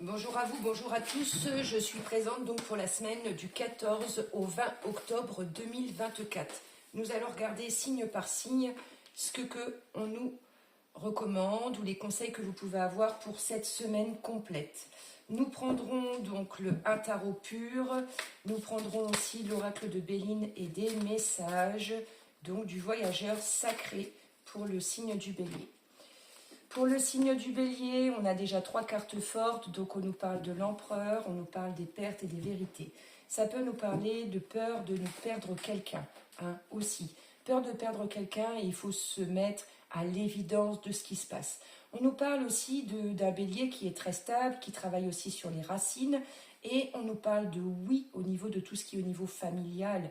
Bonjour à vous, bonjour à tous. Je suis présente donc pour la semaine du 14 au 20 octobre 2024. Nous allons regarder signe par signe ce que on nous recommande ou les conseils que vous pouvez avoir pour cette semaine complète. Nous prendrons donc le un tarot pur, nous prendrons aussi l'oracle de Béline et des messages donc du voyageur sacré pour le signe du Bélier. Pour le signe du Bélier, on a déjà 3 cartes fortes, donc on nous parle de l'empereur, on nous parle des pertes et des vérités. Ça peut nous parler de peur de nous perdre quelqu'un, aussi. Peur de perdre quelqu'un et il faut se mettre à l'évidence de ce qui se passe. On nous parle aussi d'un Bélier qui est très stable, qui travaille aussi sur les racines et on nous parle de oui au niveau de tout ce qui est au niveau familial.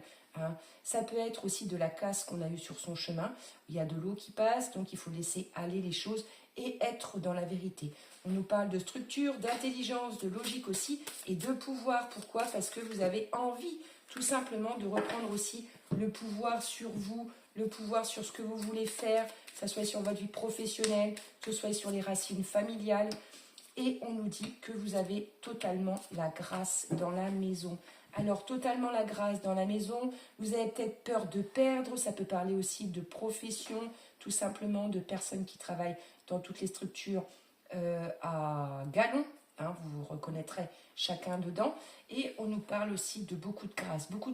Ça peut être aussi de la casse qu'on a eue sur son chemin. Il y a de l'eau qui passe, donc il faut laisser aller les choses et être dans la vérité. On nous parle de structure, d'intelligence, de logique aussi et de pouvoir. Pourquoi? Parce que vous avez envie tout simplement de reprendre aussi le pouvoir sur vous, le pouvoir sur ce que vous voulez faire, que ce soit sur votre vie professionnelle, que ce soit sur les racines familiales. Et on nous dit que vous avez totalement la grâce dans la maison. Alors, totalement la grâce dans la maison, vous avez peut-être peur de perdre, ça peut parler aussi de profession, tout simplement de personnes qui travaillent dans toutes les structures à galon, vous reconnaîtrez chacun dedans. Et on nous parle aussi de beaucoup de grâce, beaucoup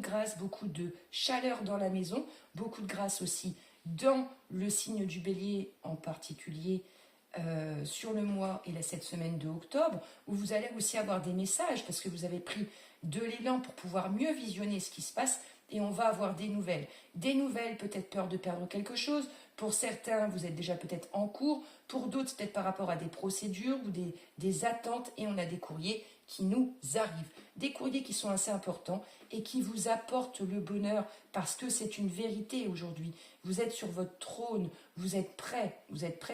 de chaleur dans la maison, beaucoup de grâce aussi dans le signe du Bélier en particulier, sur le mois et cette semaine de octobre, où vous allez aussi avoir des messages parce que vous avez pris de l'élan pour pouvoir mieux visionner ce qui se passe et on va avoir des nouvelles. Des nouvelles, peut-être peur de perdre quelque chose. Pour certains, vous êtes déjà peut-être en cours. Pour d'autres, peut-être par rapport à des procédures ou des attentes et on a des courriers qui nous arrivent. Des courriers qui sont assez importants et qui vous apportent le bonheur parce que c'est une vérité aujourd'hui. Vous êtes sur votre trône, vous êtes prêt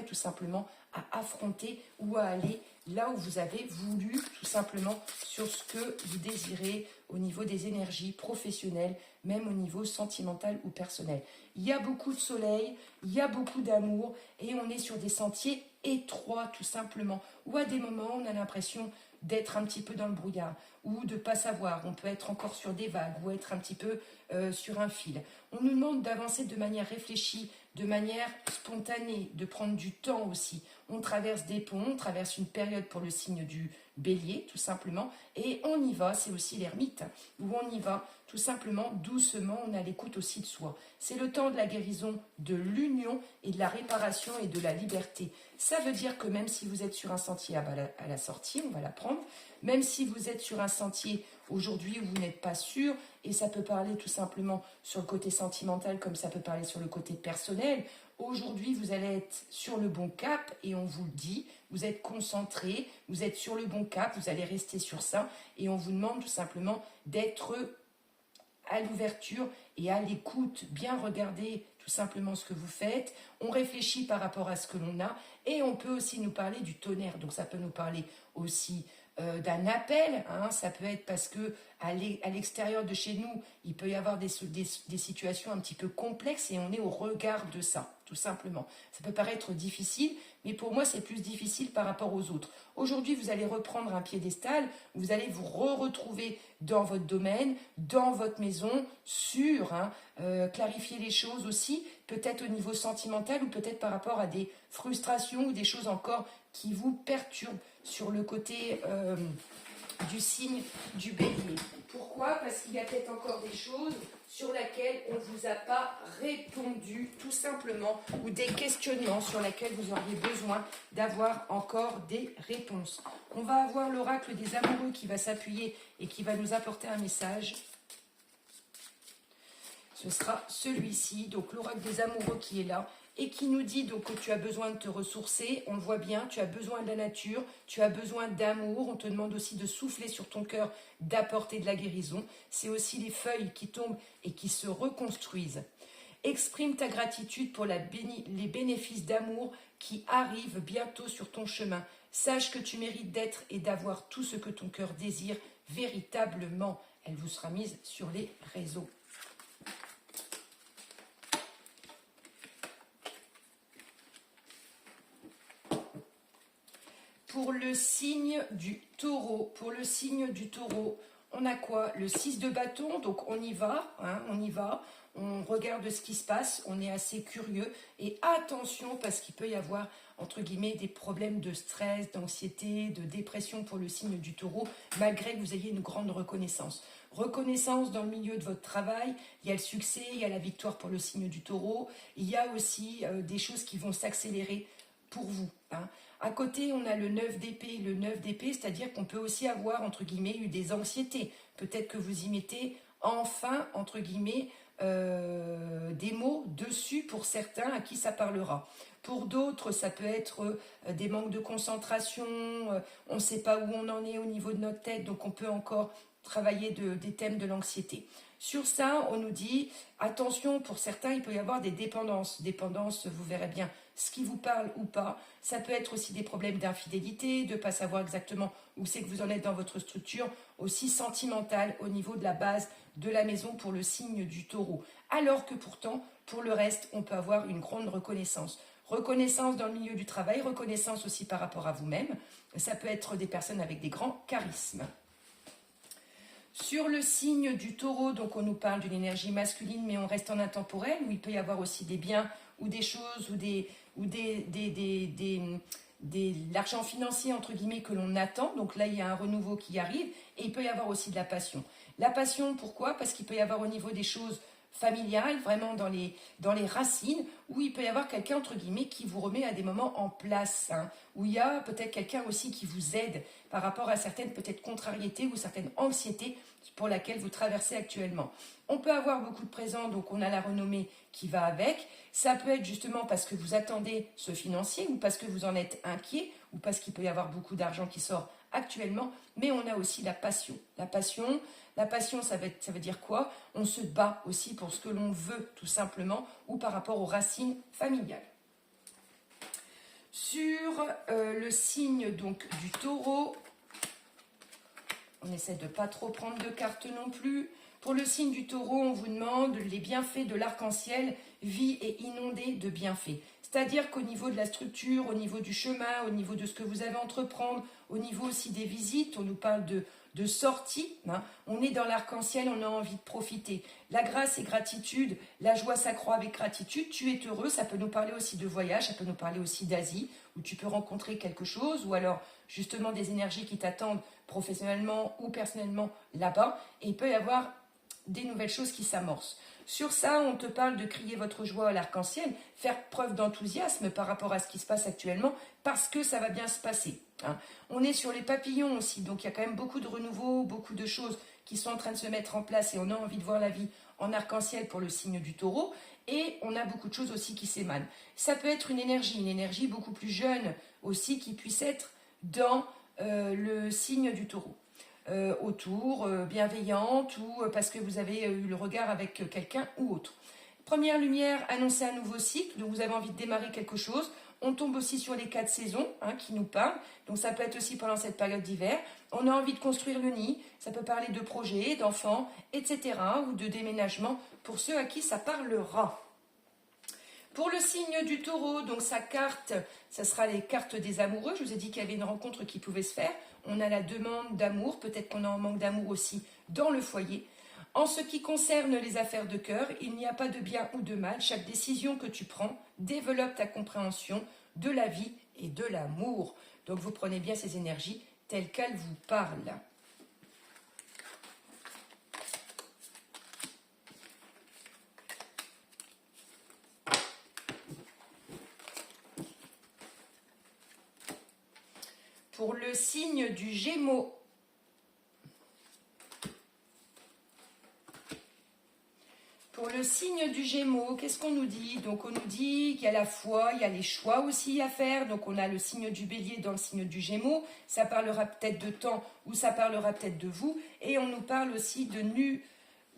tout simplement à affronter ou à aller là où vous avez voulu, tout simplement sur ce que vous désirez au niveau des énergies professionnelles, même au niveau sentimental ou personnel. Il y a beaucoup de soleil, il y a beaucoup d'amour et on est sur des sentiers étroits tout simplement, où à des moments on a l'impression d'être un petit peu dans le brouillard ou de ne pas savoir, on peut être encore sur des vagues ou être un petit peu sur un fil. On nous demande d'avancer de manière réfléchie, de manière spontanée, de prendre du temps aussi. On traverse des ponts, on traverse une période pour le signe du Bélier tout simplement et on y va, c'est aussi l'ermite, où on y va tout simplement doucement, on a l'écoute aussi de soi. C'est le temps de la guérison, de l'union et de la réparation et de la liberté. Ça veut dire que même si vous êtes sur un sentier à la sortie, on va la prendre, même si vous êtes sur un sentier aujourd'hui où vous n'êtes pas sûr, et ça peut parler tout simplement sur le côté sentimental comme ça peut parler sur le côté personnel, aujourd'hui vous allez être sur le bon cap et on vous le dit, vous êtes concentré, vous êtes sur le bon cap, vous allez rester sur ça et on vous demande tout simplement d'être à l'ouverture et à l'écoute, bien regarder tout simplement ce que vous faites, on réfléchit par rapport à ce que l'on a et on peut aussi nous parler du tonnerre, donc ça peut nous parler aussi d'un appel, ça peut être parce que à l'extérieur de chez nous, il peut y avoir des situations un petit peu complexes et on est au regard de ça, tout simplement. Ça peut paraître difficile, mais pour moi c'est plus difficile par rapport aux autres. Aujourd'hui, vous allez reprendre un piédestal, vous allez vous retrouver dans votre domaine, dans votre maison, sûr, clarifier les choses aussi, peut-être au niveau sentimental ou peut-être par rapport à des frustrations ou des choses encore qui vous perturbent sur le côté du signe du Bélier. Pourquoi? Parce qu'il y a peut-être encore des choses sur lesquelles on ne vous a pas répondu, tout simplement, ou des questionnements sur lesquels vous auriez besoin d'avoir encore des réponses. On va avoir l'oracle des amoureux qui va s'appuyer et qui va nous apporter un message. Ce sera celui-ci, donc l'oracle des amoureux qui est là et qui nous dit donc que tu as besoin de te ressourcer, on le voit bien, tu as besoin de la nature, tu as besoin d'amour, on te demande aussi de souffler sur ton cœur, d'apporter de la guérison. C'est aussi les feuilles qui tombent et qui se reconstruisent. Exprime ta gratitude pour les bénéfices d'amour qui arrivent bientôt sur ton chemin. Sache que tu mérites d'être et d'avoir tout ce que ton cœur désire véritablement. Elle vous sera mise sur les réseaux. Pour le signe du taureau, on a quoi? Le 6 de bâton, donc on y va, hein, on regarde ce qui se passe, on est assez curieux. Et attention, parce qu'il peut y avoir, entre guillemets, des problèmes de stress, d'anxiété, de dépression pour le signe du taureau, malgré que vous ayez une grande reconnaissance. Reconnaissance dans le milieu de votre travail, il y a le succès, il y a la victoire pour le signe du taureau, il y a aussi des choses qui vont s'accélérer pour vous, hein. À côté, on a le 9 d'épée. Le 9 d'épée, c'est-à-dire qu'on peut aussi avoir, entre guillemets, eu des anxiétés. Peut-être que vous y mettez enfin, entre guillemets, des mots dessus pour certains à qui ça parlera. Pour d'autres, ça peut être des manques de concentration, on ne sait pas où on en est au niveau de notre tête, donc on peut encore travailler des thèmes de l'anxiété. Sur ça, on nous dit, attention, pour certains, il peut y avoir des dépendances. Dépendance, vous verrez bien ce qui vous parle ou pas. Ça peut être aussi des problèmes d'infidélité, de ne pas savoir exactement où c'est que vous en êtes dans votre structure, aussi sentimentale au niveau de la base de la maison pour le signe du taureau. Alors que pourtant, pour le reste, on peut avoir une grande reconnaissance. Reconnaissance dans le milieu du travail, reconnaissance aussi par rapport à vous-même. Ça peut être des personnes avec des grands charismes. Sur le signe du taureau, donc on nous parle d'une énergie masculine, mais on reste en intemporel, où il peut y avoir aussi des biens ou des choses ou l'argent financier, entre guillemets, que l'on attend. Donc là, il y a un renouveau qui arrive et il peut y avoir aussi de la passion. La passion, pourquoi? Parce qu'il peut y avoir au niveau des choses familiales, vraiment dans les racines, où il peut y avoir quelqu'un, entre guillemets, qui vous remet à des moments en place, hein, où il y a peut-être quelqu'un aussi qui vous aide par rapport à certaines peut-être contrariétés ou certaines anxiétés pour laquelle vous traversez actuellement. On peut avoir beaucoup de présents, donc on a la renommée qui va avec. Ça peut être justement parce que vous attendez ce financier ou parce que vous en êtes inquiet ou parce qu'il peut y avoir beaucoup d'argent qui sort actuellement, mais on a aussi la passion. La passion, ça veut dire quoi? On se bat aussi pour ce que l'on veut, tout simplement, ou par rapport aux racines familiales. Sur le signe donc du taureau, on essaie de ne pas trop prendre de cartes non plus. Pour le signe du taureau, on vous demande les bienfaits de l'arc-en-ciel, vie et inondée de bienfaits. C'est-à-dire qu'au niveau de la structure, au niveau du chemin, au niveau de ce que vous avez à entreprendre, au niveau aussi des visites, on nous parle de sortie, hein. On est dans l'arc-en-ciel, on a envie de profiter. La grâce et gratitude, la joie s'accroît avec gratitude, tu es heureux, ça peut nous parler aussi de voyage, ça peut nous parler aussi d'Asie, où tu peux rencontrer quelque chose, ou alors justement des énergies qui t'attendent professionnellement ou personnellement là-bas, et il peut y avoir des nouvelles choses qui s'amorcent. Sur ça, on te parle de crier votre joie à l'arc-en-ciel, faire preuve d'enthousiasme par rapport à ce qui se passe actuellement, parce que ça va bien se passer, hein. On est sur les papillons aussi, donc il y a quand même beaucoup de renouveau, beaucoup de choses qui sont en train de se mettre en place et on a envie de voir la vie en arc-en-ciel pour le signe du taureau, et on a beaucoup de choses aussi qui s'émanent. Ça peut être une énergie beaucoup plus jeune aussi qui puisse être dans le signe du taureau. Autour, bienveillante ou parce que vous avez eu le regard avec quelqu'un ou autre. Première lumière, annoncer un nouveau cycle, donc vous avez envie de démarrer quelque chose. On tombe aussi sur les 4 saisons, hein, qui nous parlent, donc ça peut être aussi pendant cette période d'hiver. On a envie de construire le nid, ça peut parler de projets, d'enfants, etc. ou de déménagement pour ceux à qui ça parlera. Pour le signe du taureau, donc sa carte, ça sera les cartes des amoureux. Je vous ai dit qu'il y avait une rencontre qui pouvait se faire. On a la demande d'amour, peut-être qu'on a un manque d'amour aussi dans le foyer. En ce qui concerne les affaires de cœur, il n'y a pas de bien ou de mal. Chaque décision que tu prends développe ta compréhension de la vie et de l'amour. Donc vous prenez bien ces énergies telles qu'elles vous parlent. Pour le signe du Gémeaux, qu'est-ce qu'on nous dit? Donc on nous dit qu'il y a la foi, il y a les choix aussi à faire. Donc on a le signe du Bélier dans le signe du Gémeaux. Ça parlera peut-être de temps ou ça parlera peut-être de vous. Et on nous parle aussi de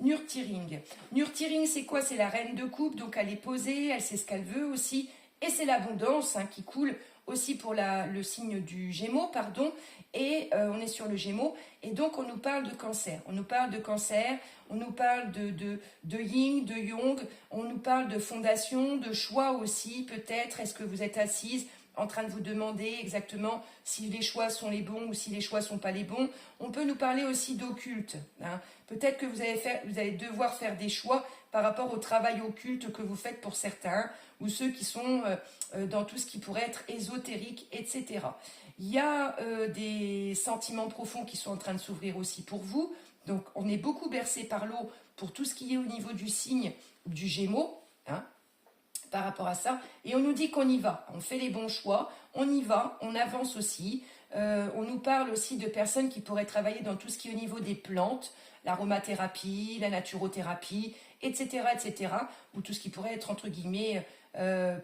Nurtiring. Nurtiring, c'est quoi? C'est la reine de coupe. Donc elle est posée, elle sait ce qu'elle veut aussi. Et c'est l'abondance, hein, qui coule aussi pour le signe du Gémeaux, pardon. Et on est sur le Gémeaux. Et donc on nous parle de cancer. On nous parle de cancer, on nous parle de yin, de yang, on nous parle de fondation, de choix aussi peut-être. Est-ce que vous êtes assise en train de vous demander exactement si les choix sont les bons ou si les choix ne sont pas les bons. On peut nous parler aussi d'occulte. Hein. Peut-être que vous allez devoir faire des choix par rapport au travail occulte que vous faites pour certains, ou ceux qui sont dans tout ce qui pourrait être ésotérique, etc. Il y a des sentiments profonds qui sont en train de s'ouvrir aussi pour vous. Donc on est beaucoup bercé par l'eau pour tout ce qui est au niveau du signe du Gémeaux, hein, par rapport à ça. Et on nous dit qu'on y va, on fait les bons choix, on y va, on avance aussi. On nous parle aussi de personnes qui pourraient travailler dans tout ce qui est au niveau des plantes, l'aromathérapie, la naturothérapie, etc., etc., ou tout ce qui pourrait être, entre guillemets,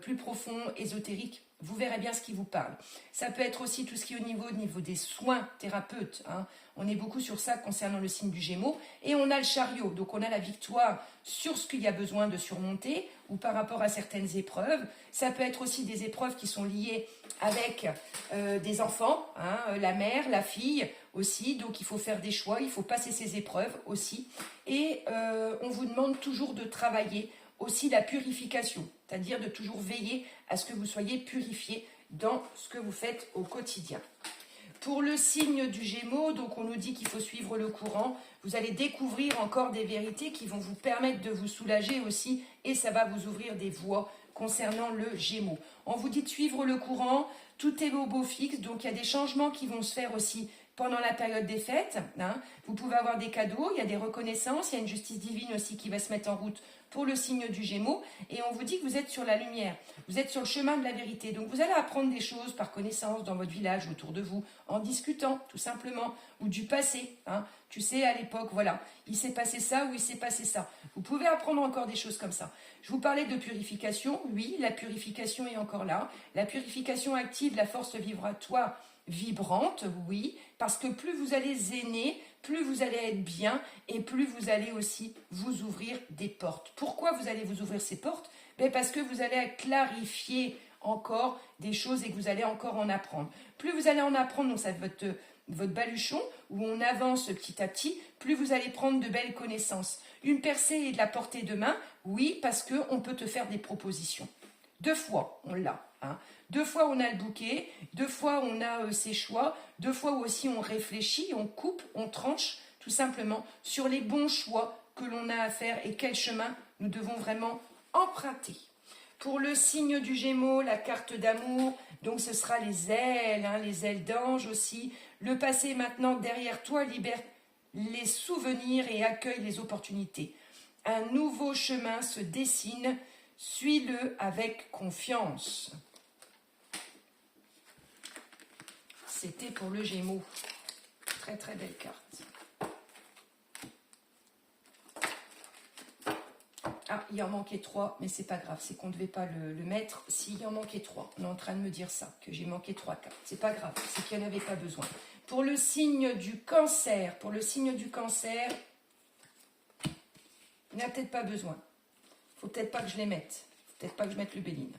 plus profond, ésotérique. Vous verrez bien ce qui vous parle. Ça peut être aussi tout ce qui est au niveau des soins thérapeutes. Hein. On est beaucoup sur ça concernant le signe du Gémeaux. Et on a le chariot. Donc on a la victoire sur ce qu'il y a besoin de surmonter ou par rapport à certaines épreuves. Ça peut être aussi des épreuves qui sont liées avec des enfants, hein, la mère, la fille aussi. Donc il faut faire des choix, il faut passer ces épreuves aussi. Et on vous demande toujours de travailler aussi la purification, c'est-à-dire de toujours veiller à ce que vous soyez purifié dans ce que vous faites au quotidien. Pour le signe du Gémeaux, donc on nous dit qu'il faut suivre le courant. Vous allez découvrir encore des vérités qui vont vous permettre de vous soulager aussi et ça va vous ouvrir des voies concernant le Gémeaux. On vous dit de suivre le courant, tout est au beau fixe, donc il y a des changements qui vont se faire aussi pendant la période des fêtes. Hein. Vous pouvez avoir des cadeaux, il y a des reconnaissances, il y a une justice divine aussi qui va se mettre en route pour le signe du Gémeaux. Et on vous dit que vous êtes sur la lumière, vous êtes sur le chemin de la vérité. Donc vous allez apprendre des choses par connaissance dans votre village, autour de vous, en discutant tout simplement, ou du passé. Hein. Tu sais, à l'époque, voilà, il s'est passé ça ou il s'est passé ça. Vous pouvez apprendre encore des choses comme ça. Je vous parlais de purification. Oui, la purification est encore là. La purification active la force vibratoire vibrante, oui, parce que plus vous allez zéner, plus vous allez être bien et plus vous allez aussi vous ouvrir des portes. Pourquoi vous allez vous ouvrir ces portes? Parce que vous allez clarifier encore des choses et que vous allez encore en apprendre. Plus vous allez en apprendre, donc ça va être votre baluchon, où on avance petit à petit, plus vous allez prendre de belles connaissances. Une percée et de la portée de main, oui, parce qu'on peut te faire des propositions. 2 fois, on l'a. Hein. 2 fois, on a le bouquet. 2 fois, on a ses choix. 2 fois aussi, on réfléchit, on coupe, on tranche, tout simplement, sur les bons choix que l'on a à faire et quel chemin nous devons vraiment emprunter. Pour le signe du Gémeaux, la carte d'amour, donc ce sera les ailes, hein, les ailes d'ange aussi. Le passé maintenant derrière toi, libère les souvenirs et accueille les opportunités. Un nouveau chemin se dessine, suis-le avec confiance. C'était pour le Gémeaux. Très très belle carte. Ah, il en manquait 3, mais c'est pas grave, c'est qu'on ne devait pas le mettre. S'il en manquait 3, on est en train de me dire ça, que j'ai manqué 3 cartes. C'est pas grave, c'est qu'il n'y en avait pas besoin. Pour le signe du Cancer, il n'y a peut-être pas besoin. Il faut peut-être pas que je les mette. Il faut peut-être pas que je mette le Béline.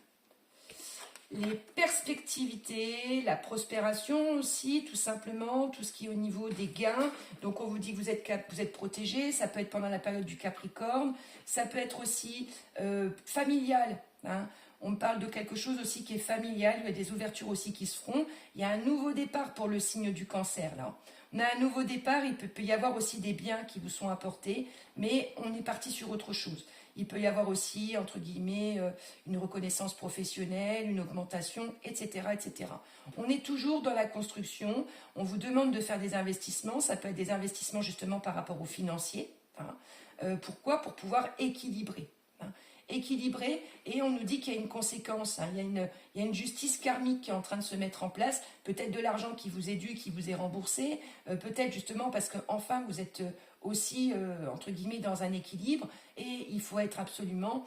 Les perspectivités, la prospération aussi, tout simplement, tout ce qui est au niveau des gains. Donc on vous dit que vous êtes protégé, ça peut être pendant la période du Capricorne, ça peut être aussi familial. Hein. On parle de quelque chose aussi qui est familial, il y a des ouvertures aussi qui se feront. Il y a un nouveau départ pour le signe du Cancer là. On a un nouveau départ, il peut y avoir aussi des biens qui vous sont apportés, mais on est parti sur autre chose. Il peut y avoir aussi, entre guillemets, une reconnaissance professionnelle, une augmentation, etc., etc. On est toujours dans la construction. On vous demande de faire des investissements. Ça peut être des investissements justement par rapport aux financiers. Hein. Pourquoi? Pour pouvoir équilibrer. Hein. Équilibrer, et on nous dit qu'il y a une conséquence. Hein. Il y a une justice karmique qui est en train de se mettre en place. Peut-être de l'argent qui vous est dû, qui vous est remboursé. Peut-être justement parce qu'enfin vous êtes aussi, entre guillemets, dans un équilibre, et il faut être absolument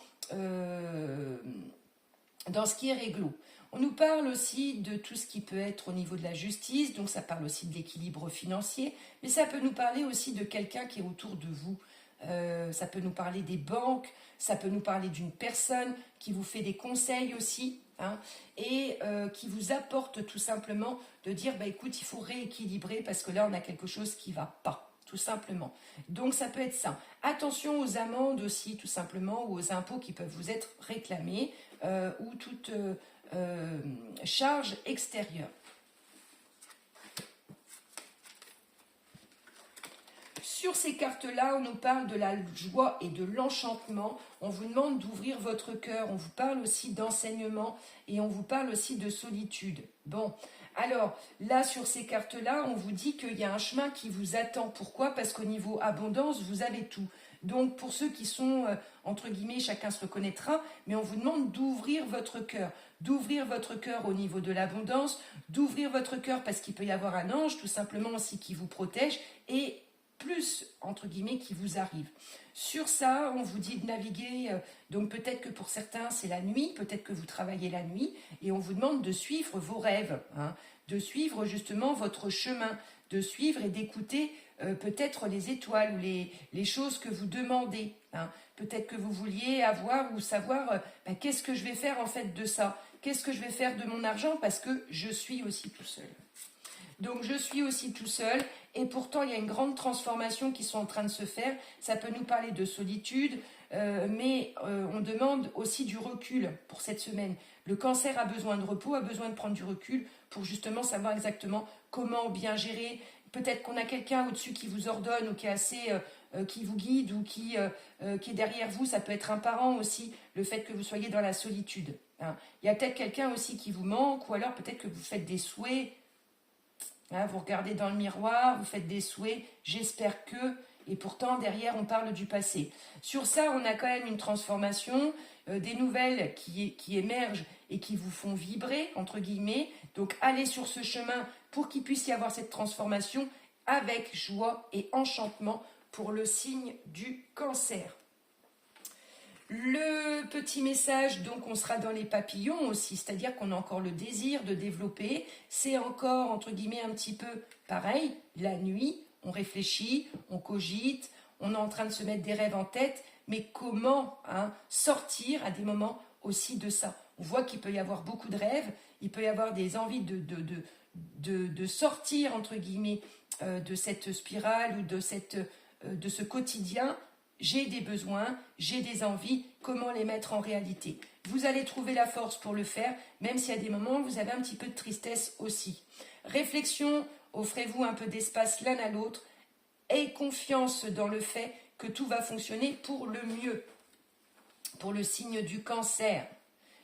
dans ce qui est réglo. On nous parle aussi de tout ce qui peut être au niveau de la justice, donc ça parle aussi de l'équilibre financier, mais ça peut nous parler aussi de quelqu'un qui est autour de vous. Ça peut nous parler des banques, ça peut nous parler d'une personne qui vous fait des conseils aussi, hein, et qui vous apporte tout simplement de dire, bah, écoute, il faut rééquilibrer parce que là, on a quelque chose qui ne va pas. Tout simplement. Donc ça peut être ça. Attention aux amendes aussi, tout simplement, ou aux impôts qui peuvent vous être réclamés, ou toute charge extérieure. Sur ces cartes-là, on nous parle de la joie et de l'enchantement. On vous demande d'ouvrir votre cœur. On vous parle aussi d'enseignement et on vous parle aussi de solitude. Bon, alors là, sur ces cartes-là, on vous dit qu'il y a un chemin qui vous attend. Pourquoi? Parce qu'au niveau abondance, vous avez tout. Donc, pour ceux qui sont, entre guillemets, chacun se reconnaîtra, mais on vous demande d'ouvrir votre cœur. D'ouvrir votre cœur au niveau de l'abondance, d'ouvrir votre cœur parce qu'il peut y avoir un ange, tout simplement aussi, qui vous protège et plus, entre guillemets, qui vous arrive. Sur ça, on vous dit de naviguer, donc peut-être que pour certains, c'est la nuit, peut-être que vous travaillez la nuit, et on vous demande de suivre vos rêves, hein, de suivre justement votre chemin, de suivre et d'écouter peut-être les étoiles ou les choses que vous demandez. Hein. Peut-être que vous vouliez avoir ou savoir qu'est-ce que je vais faire en fait de ça, qu'est-ce que je vais faire de mon argent parce que je suis aussi tout seul. Donc je suis aussi tout seul et pourtant il y a une grande transformation qui sont en train de se faire. Ça peut nous parler de solitude, mais on demande aussi du recul pour cette semaine. Le cancer a besoin de repos, a besoin de prendre du recul pour justement savoir exactement comment bien gérer. Peut-être qu'on a quelqu'un au-dessus qui vous ordonne ou qui est assez, qui vous guide ou qui est derrière vous. Ça peut être un parent aussi, le fait que vous soyez dans la solitude. Hein. Il y a peut-être quelqu'un aussi qui vous manque ou alors peut-être que vous faites des souhaits. Hein, vous regardez dans le miroir, vous faites des souhaits, j'espère que, et pourtant derrière on parle du passé. Sur ça, on a quand même une transformation, des nouvelles qui émergent et qui vous font vibrer, entre guillemets. Donc allez sur ce chemin pour qu'il puisse y avoir cette transformation avec joie et enchantement pour le signe du cancer. Le petit message, donc on sera dans les papillons aussi, c'est-à-dire qu'on a encore le désir de développer, c'est encore entre guillemets un petit peu pareil, la nuit, on réfléchit, on cogite, on est en train de se mettre des rêves en tête, mais comment sortir à des moments aussi de ça? On voit qu'il peut y avoir beaucoup de rêves, il peut y avoir des envies de sortir entre guillemets de cette spirale ou de ce quotidien. J'ai des besoins, j'ai des envies, comment les mettre en réalité? Vous allez trouver la force pour le faire, même s'il y a des moments où vous avez un petit peu de tristesse aussi. Réflexion, offrez-vous un peu d'espace l'un à l'autre, ayez confiance dans le fait que tout va fonctionner pour le mieux, pour le signe du cancer.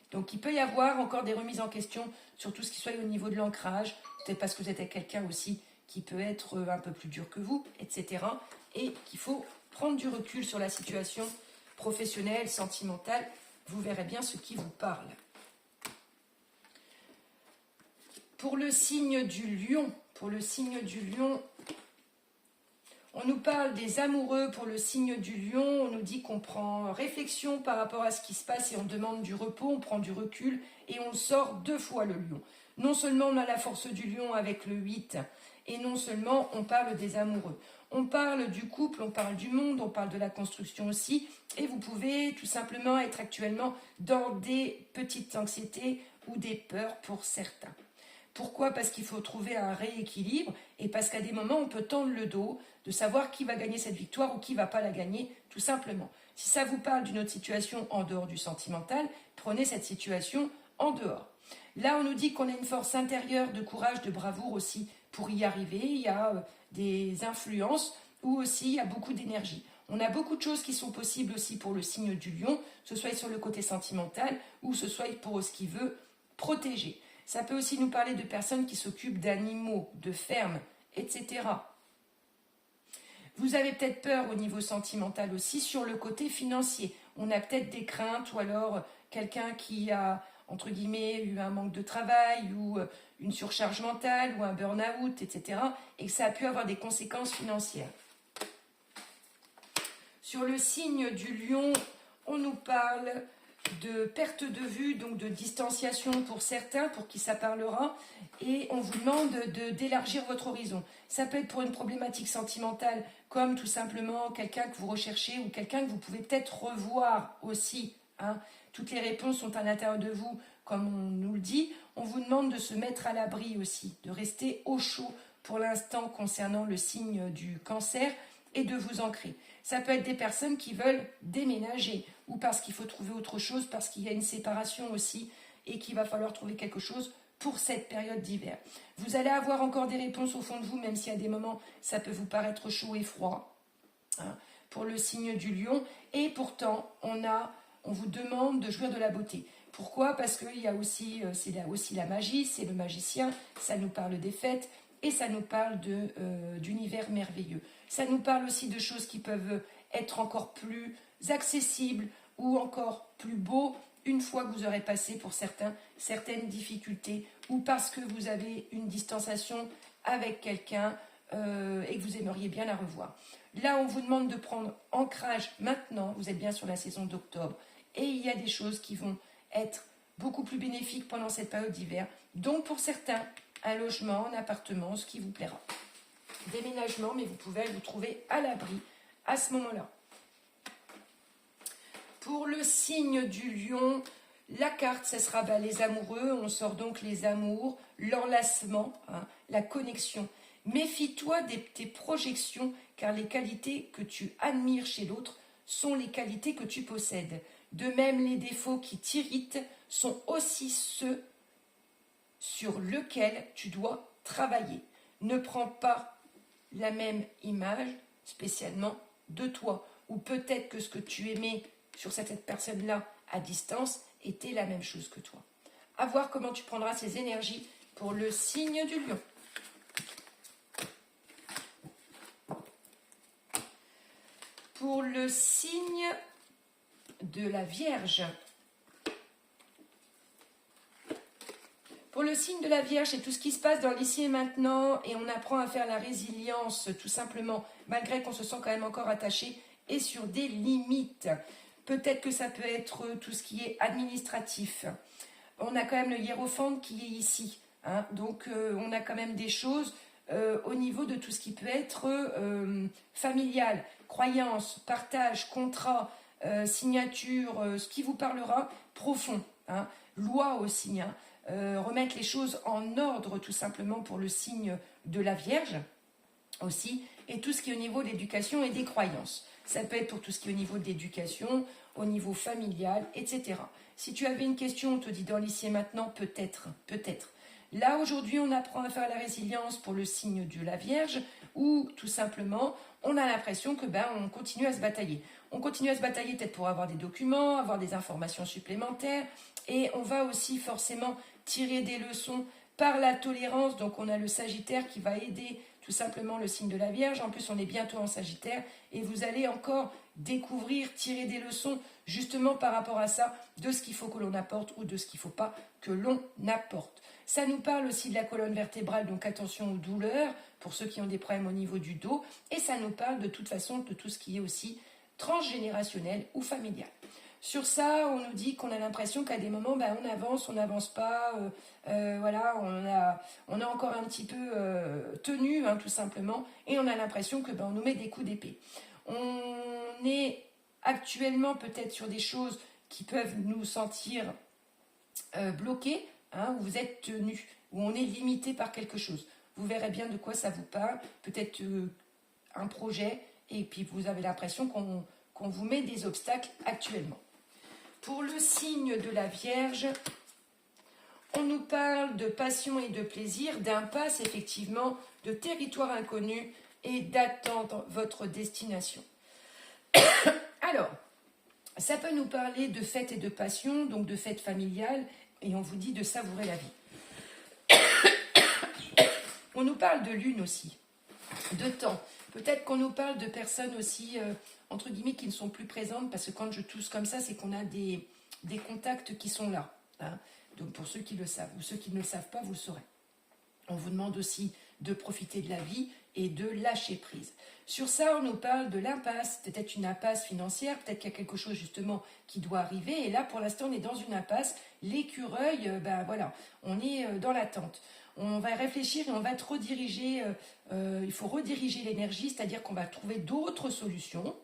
Donc il peut y avoir encore des remises en question sur tout ce qui soit au niveau de l'ancrage, peut-être parce que vous êtes avec quelqu'un aussi qui peut être un peu plus dur que vous, etc. Et qu'il faut prendre du recul sur la situation professionnelle, sentimentale, vous verrez bien ce qui vous parle. Pour le signe du lion, on nous parle des amoureux pour le signe du lion, on nous dit qu'on prend réflexion par rapport à ce qui se passe et on demande du repos, on prend du recul et on sort 2 fois le lion. Non seulement on a la force du lion avec le 8 et non seulement on parle des amoureux. On parle du couple, on parle du monde, on parle de la construction aussi. Et vous pouvez tout simplement être actuellement dans des petites anxiétés ou des peurs pour certains. Pourquoi? Parce qu'il faut trouver un rééquilibre et parce qu'à des moments, on peut tendre le dos de savoir qui va gagner cette victoire ou qui ne va pas la gagner, tout simplement. Si ça vous parle d'une autre situation en dehors du sentimental, prenez cette situation en dehors. Là, on nous dit qu'on a une force intérieure de courage, de bravoure aussi pour y arriver. Il y a des influences ou aussi il y a beaucoup d'énergie. On a beaucoup de choses qui sont possibles aussi pour le signe du lion, que ce soit sur le côté sentimental ou ce soit pour ce qui veut protéger. Ça peut aussi nous parler de personnes qui s'occupent d'animaux, de fermes, etc. Vous avez peut-être peur au niveau sentimental aussi sur le côté financier. On a peut-être des craintes ou alors quelqu'un qui a, entre guillemets, eu un manque de travail ou une surcharge mentale ou un burn-out, etc. et que ça a pu avoir des conséquences financières. Sur le signe du lion, on nous parle de perte de vue, donc de distanciation pour certains, pour qui ça parlera, et on vous demande d'élargir votre horizon. Ça peut être pour une problématique sentimentale, comme tout simplement quelqu'un que vous recherchez ou quelqu'un que vous pouvez peut-être revoir aussi. Toutes les réponses sont à l'intérieur de vous, comme on nous le dit. On vous demande de se mettre à l'abri aussi, de rester au chaud pour l'instant concernant le signe du cancer et de vous ancrer. Ça peut être des personnes qui veulent déménager ou parce qu'il faut trouver autre chose, parce qu'il y a une séparation aussi et qu'il va falloir trouver quelque chose pour cette période d'hiver. Vous allez avoir encore des réponses au fond de vous, même si à des moments ça peut vous paraître chaud et froid, hein, pour le signe du lion. Et pourtant, on vous demande de jouir de la beauté. Pourquoi? Parce qu'il y a aussi, c'est là aussi la magie, c'est le magicien, ça nous parle des fêtes et ça nous parle d'univers merveilleux. Ça nous parle aussi de choses qui peuvent être encore plus accessibles ou encore plus beaux une fois que vous aurez passé pour certaines difficultés ou parce que vous avez une distanciation avec quelqu'un et que vous aimeriez bien la revoir. Là, on vous demande de prendre ancrage maintenant, vous êtes bien sur la saison d'octobre, et il y a des choses qui vont être beaucoup plus bénéfiques pendant cette période d'hiver. Donc pour certains, un logement, un appartement, ce qui vous plaira. Déménagement, mais vous pouvez vous trouver à l'abri à ce moment-là. Pour le signe du lion, la carte, ce sera les amoureux. On sort donc les amours, l'enlacement, hein, la connexion. Méfie-toi de tes projections, car les qualités que tu admires chez l'autre sont les qualités que tu possèdes. De même, les défauts qui t'irritent sont aussi ceux sur lesquels tu dois travailler. Ne prends pas la même image spécialement de toi. Ou peut-être que ce que tu aimais sur cette personne-là à distance était la même chose que toi. À voir comment tu prendras ces énergies pour le signe du lion. Pour le signe de la Vierge. Pour le signe de la Vierge, c'est tout ce qui se passe dans l'ici et maintenant et on apprend à faire la résilience tout simplement, malgré qu'on se sent quand même encore attaché et sur des limites. Peut-être que ça peut être tout ce qui est administratif. On a quand même le hiérophante qui est ici. Hein, donc on a quand même des choses au niveau de tout ce qui peut être familial, croyance, partage, contrat, signature, ce qui vous parlera profond. Hein, loi aussi. Hein, remettre les choses en ordre tout simplement pour le signe de la Vierge aussi. Et tout ce qui est au niveau de l'éducation et des croyances. Ça peut être pour tout ce qui est au niveau de l'éducation, au niveau familial, etc. Si tu avais une question, on te dit dans l'ici et maintenant, peut-être. Là, aujourd'hui, on apprend à faire la résilience pour le signe de la Vierge, ou tout simplement, on a l'impression que on continue à se batailler. On continue à se batailler peut-être pour avoir des documents, avoir des informations supplémentaires, et on va aussi forcément tirer des leçons par la tolérance. Donc, on a le Sagittaire qui va aider tout simplement le signe de la Vierge. En plus, on est bientôt en Sagittaire et vous allez encore découvrir, tirer des leçons justement par rapport à ça, de ce qu'il faut que l'on apporte ou de ce qu'il ne faut pas que l'on apporte. Ça nous parle aussi de la colonne vertébrale, donc attention aux douleurs pour ceux qui ont des problèmes au niveau du dos. Et ça nous parle de toute façon de tout ce qui est aussi transgénérationnel ou familial. Sur ça, on nous dit qu'on a l'impression qu'à des moments, on n'avance pas, voilà, on a encore un petit peu tenu, hein, tout simplement, et on a l'impression que on nous met des coups d'épée. On est actuellement peut-être sur des choses qui peuvent nous sentir bloqués, hein, où vous êtes tenu, où on est limité par quelque chose. Vous verrez bien de quoi ça vous parle, peut-être un projet, et puis vous avez l'impression qu'on vous met des obstacles actuellement. Pour le signe de la Vierge, on nous parle de passion et de plaisir, d'impasse effectivement, de territoire inconnu et d'attendre votre destination. Alors, ça peut nous parler de fête et de passion, donc de fête familiale, et on vous dit de savourer la vie. On nous parle de lune aussi, de temps. Peut-être qu'on nous parle de personnes aussi, entre guillemets, qui ne sont plus présentes, parce que quand je tousse comme ça, c'est qu'on a des contacts qui sont là. Hein. Donc pour ceux qui le savent, ou ceux qui ne le savent pas, vous le saurez. On vous demande aussi de profiter de la vie et de lâcher prise. Sur ça, on nous parle de l'impasse, peut-être une impasse financière, peut-être qu'il y a quelque chose justement qui doit arriver. Et là, pour l'instant, on est dans une impasse. L'écureuil, voilà, on est dans l'attente. On va réfléchir et on va te rediriger, il faut rediriger l'énergie, c'est-à-dire qu'on va trouver d'autres solutions,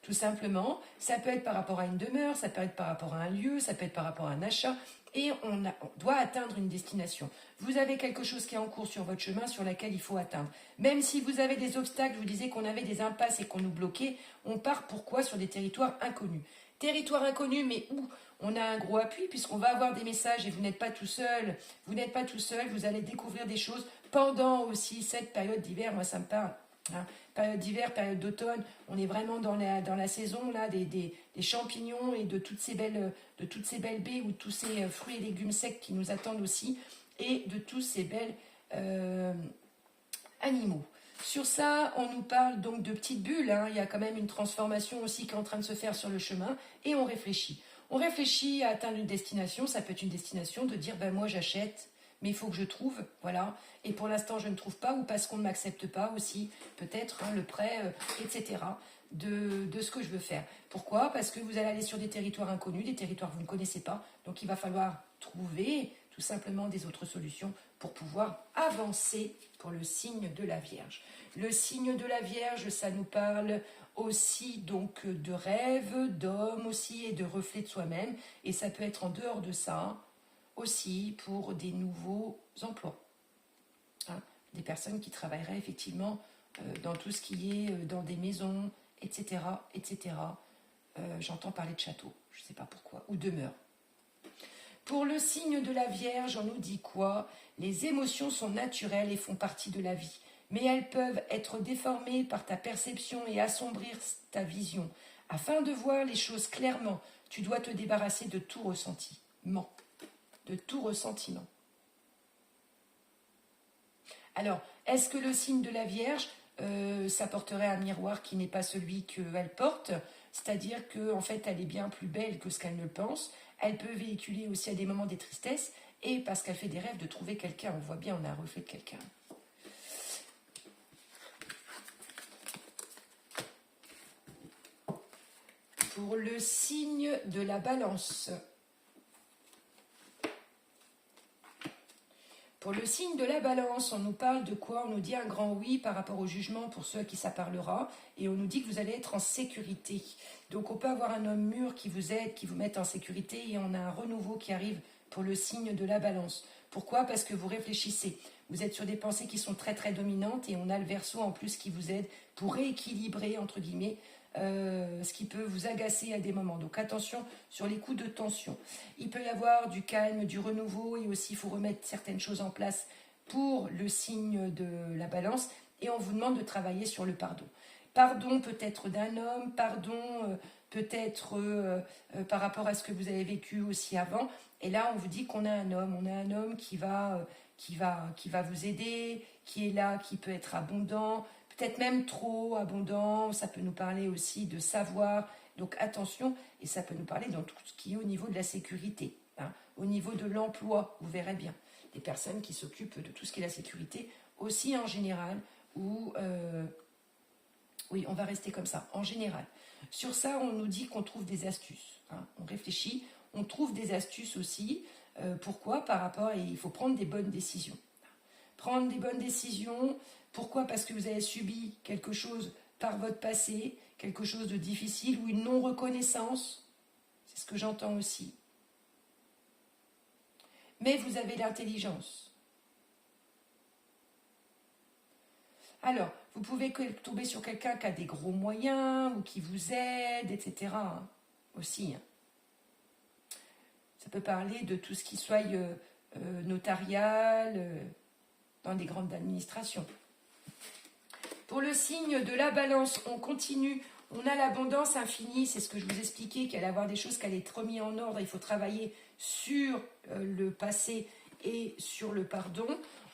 tout simplement. Ça peut être par rapport à une demeure, ça peut être par rapport à un lieu, ça peut être par rapport à un achat, et on doit atteindre une destination. Vous avez quelque chose qui est en cours sur votre chemin, sur laquelle il faut atteindre. Même si vous avez des obstacles, je vous disais qu'on avait des impasses et qu'on nous bloquait, on part pourquoi sur des territoires inconnus. Territoires inconnus, mais où on a un gros appui puisqu'on va avoir des messages et vous n'êtes pas tout seul. Vous n'êtes pas tout seul, vous allez découvrir des choses pendant aussi cette période d'hiver. Moi, ça me parle. Hein. Période d'hiver, période d'automne, on est vraiment dans la saison là, des champignons et de toutes ces belles baies ou de tous ces fruits et légumes secs qui nous attendent aussi et de tous ces belles animaux. Sur ça, on nous parle donc de petites bulles. Hein. Il y a quand même une transformation aussi qui est en train de se faire sur le chemin et on réfléchit. On réfléchit à atteindre une destination. Ça peut être une destination de dire ben moi j'achète, mais il faut que je trouve, voilà. Et pour l'instant je ne trouve pas ou parce qu'on ne m'accepte pas aussi, peut-être hein, le prêt, etc. De ce que je veux faire. Pourquoi? Parce que vous allez aller sur des territoires inconnus, des territoires que vous ne connaissez pas. Donc il va falloir trouver tout simplement des autres solutions pour pouvoir avancer pour le signe de la Vierge. Le signe de la Vierge, ça nous parle aussi donc de rêves, d'hommes aussi et de reflets de soi-même. Et ça peut être en dehors de ça aussi pour des nouveaux emplois. Hein, des personnes qui travailleraient effectivement dans tout ce qui est dans des maisons, etc. etc. J'entends parler de château, je ne sais pas pourquoi, ou demeure. Pour le signe de la Vierge, on nous dit quoi? Les émotions sont naturelles et font partie de la vie, mais elles peuvent être déformées par ta perception et assombrir ta vision. Afin de voir les choses clairement, tu dois te débarrasser de tout ressentiment. De tout ressentiment. Alors, est-ce que le signe de la Vierge, ça porterait un miroir qui n'est pas celui qu'elle porte? C'est-à-dire qu'en fait, elle est bien plus belle que ce qu'elle ne pense. Elle peut véhiculer aussi à des moments des tristesses et parce qu'elle fait des rêves de trouver quelqu'un. On voit bien, on a un reflet de quelqu'un. Pour le signe de la Balance. Pour le signe de la Balance, on nous parle de quoi? On nous dit un grand oui par rapport au jugement pour ceux à qui ça parlera. Et on nous dit que vous allez être en sécurité. Donc on peut avoir un homme mûr qui vous aide, qui vous mette en sécurité. Et on a un renouveau qui arrive pour le signe de la Balance. Pourquoi? Parce que vous réfléchissez. Vous êtes sur des pensées qui sont très très dominantes. Et on a le Verseau en plus qui vous aide pour rééquilibrer, entre guillemets, ce qui peut vous agacer à des moments. Donc attention sur les coups de tension. Il peut y avoir du calme, du renouveau et aussi il faut remettre certaines choses en place pour le signe de la Balance et on vous demande de travailler sur le pardon. Pardon peut-être d'un homme, pardon peut-être par rapport à ce que vous avez vécu aussi avant. Et là on vous dit qu'on a un homme qui va vous aider, qui est là, qui peut être abondant, peut-être même trop abondant, ça peut nous parler aussi de savoir, donc attention, et ça peut nous parler dans tout ce qui est au niveau de la sécurité, hein, au niveau de l'emploi, vous verrez bien, des personnes qui s'occupent de tout ce qui est la sécurité, aussi en général, ou oui, on va rester comme ça, en général. Sur ça, on nous dit qu'on trouve des astuces, hein, on réfléchit, on trouve des astuces aussi, pourquoi? Par rapport, et il faut prendre des bonnes décisions. Prendre des bonnes décisions. Pourquoi? Parce que vous avez subi quelque chose par votre passé, quelque chose de difficile ou une non-reconnaissance. C'est ce que j'entends aussi. Mais vous avez l'intelligence. Alors, vous pouvez tomber sur quelqu'un qui a des gros moyens ou qui vous aide, etc. Aussi. Ça peut parler de tout ce qui soit notarial, dans des grandes administrations. Pour le signe de la Balance, on continue. On a l'abondance infinie, c'est ce que je vous expliquais, qu'il allait avoir des choses qui allaient être remises en ordre. Il faut travailler sur le passé et sur le pardon.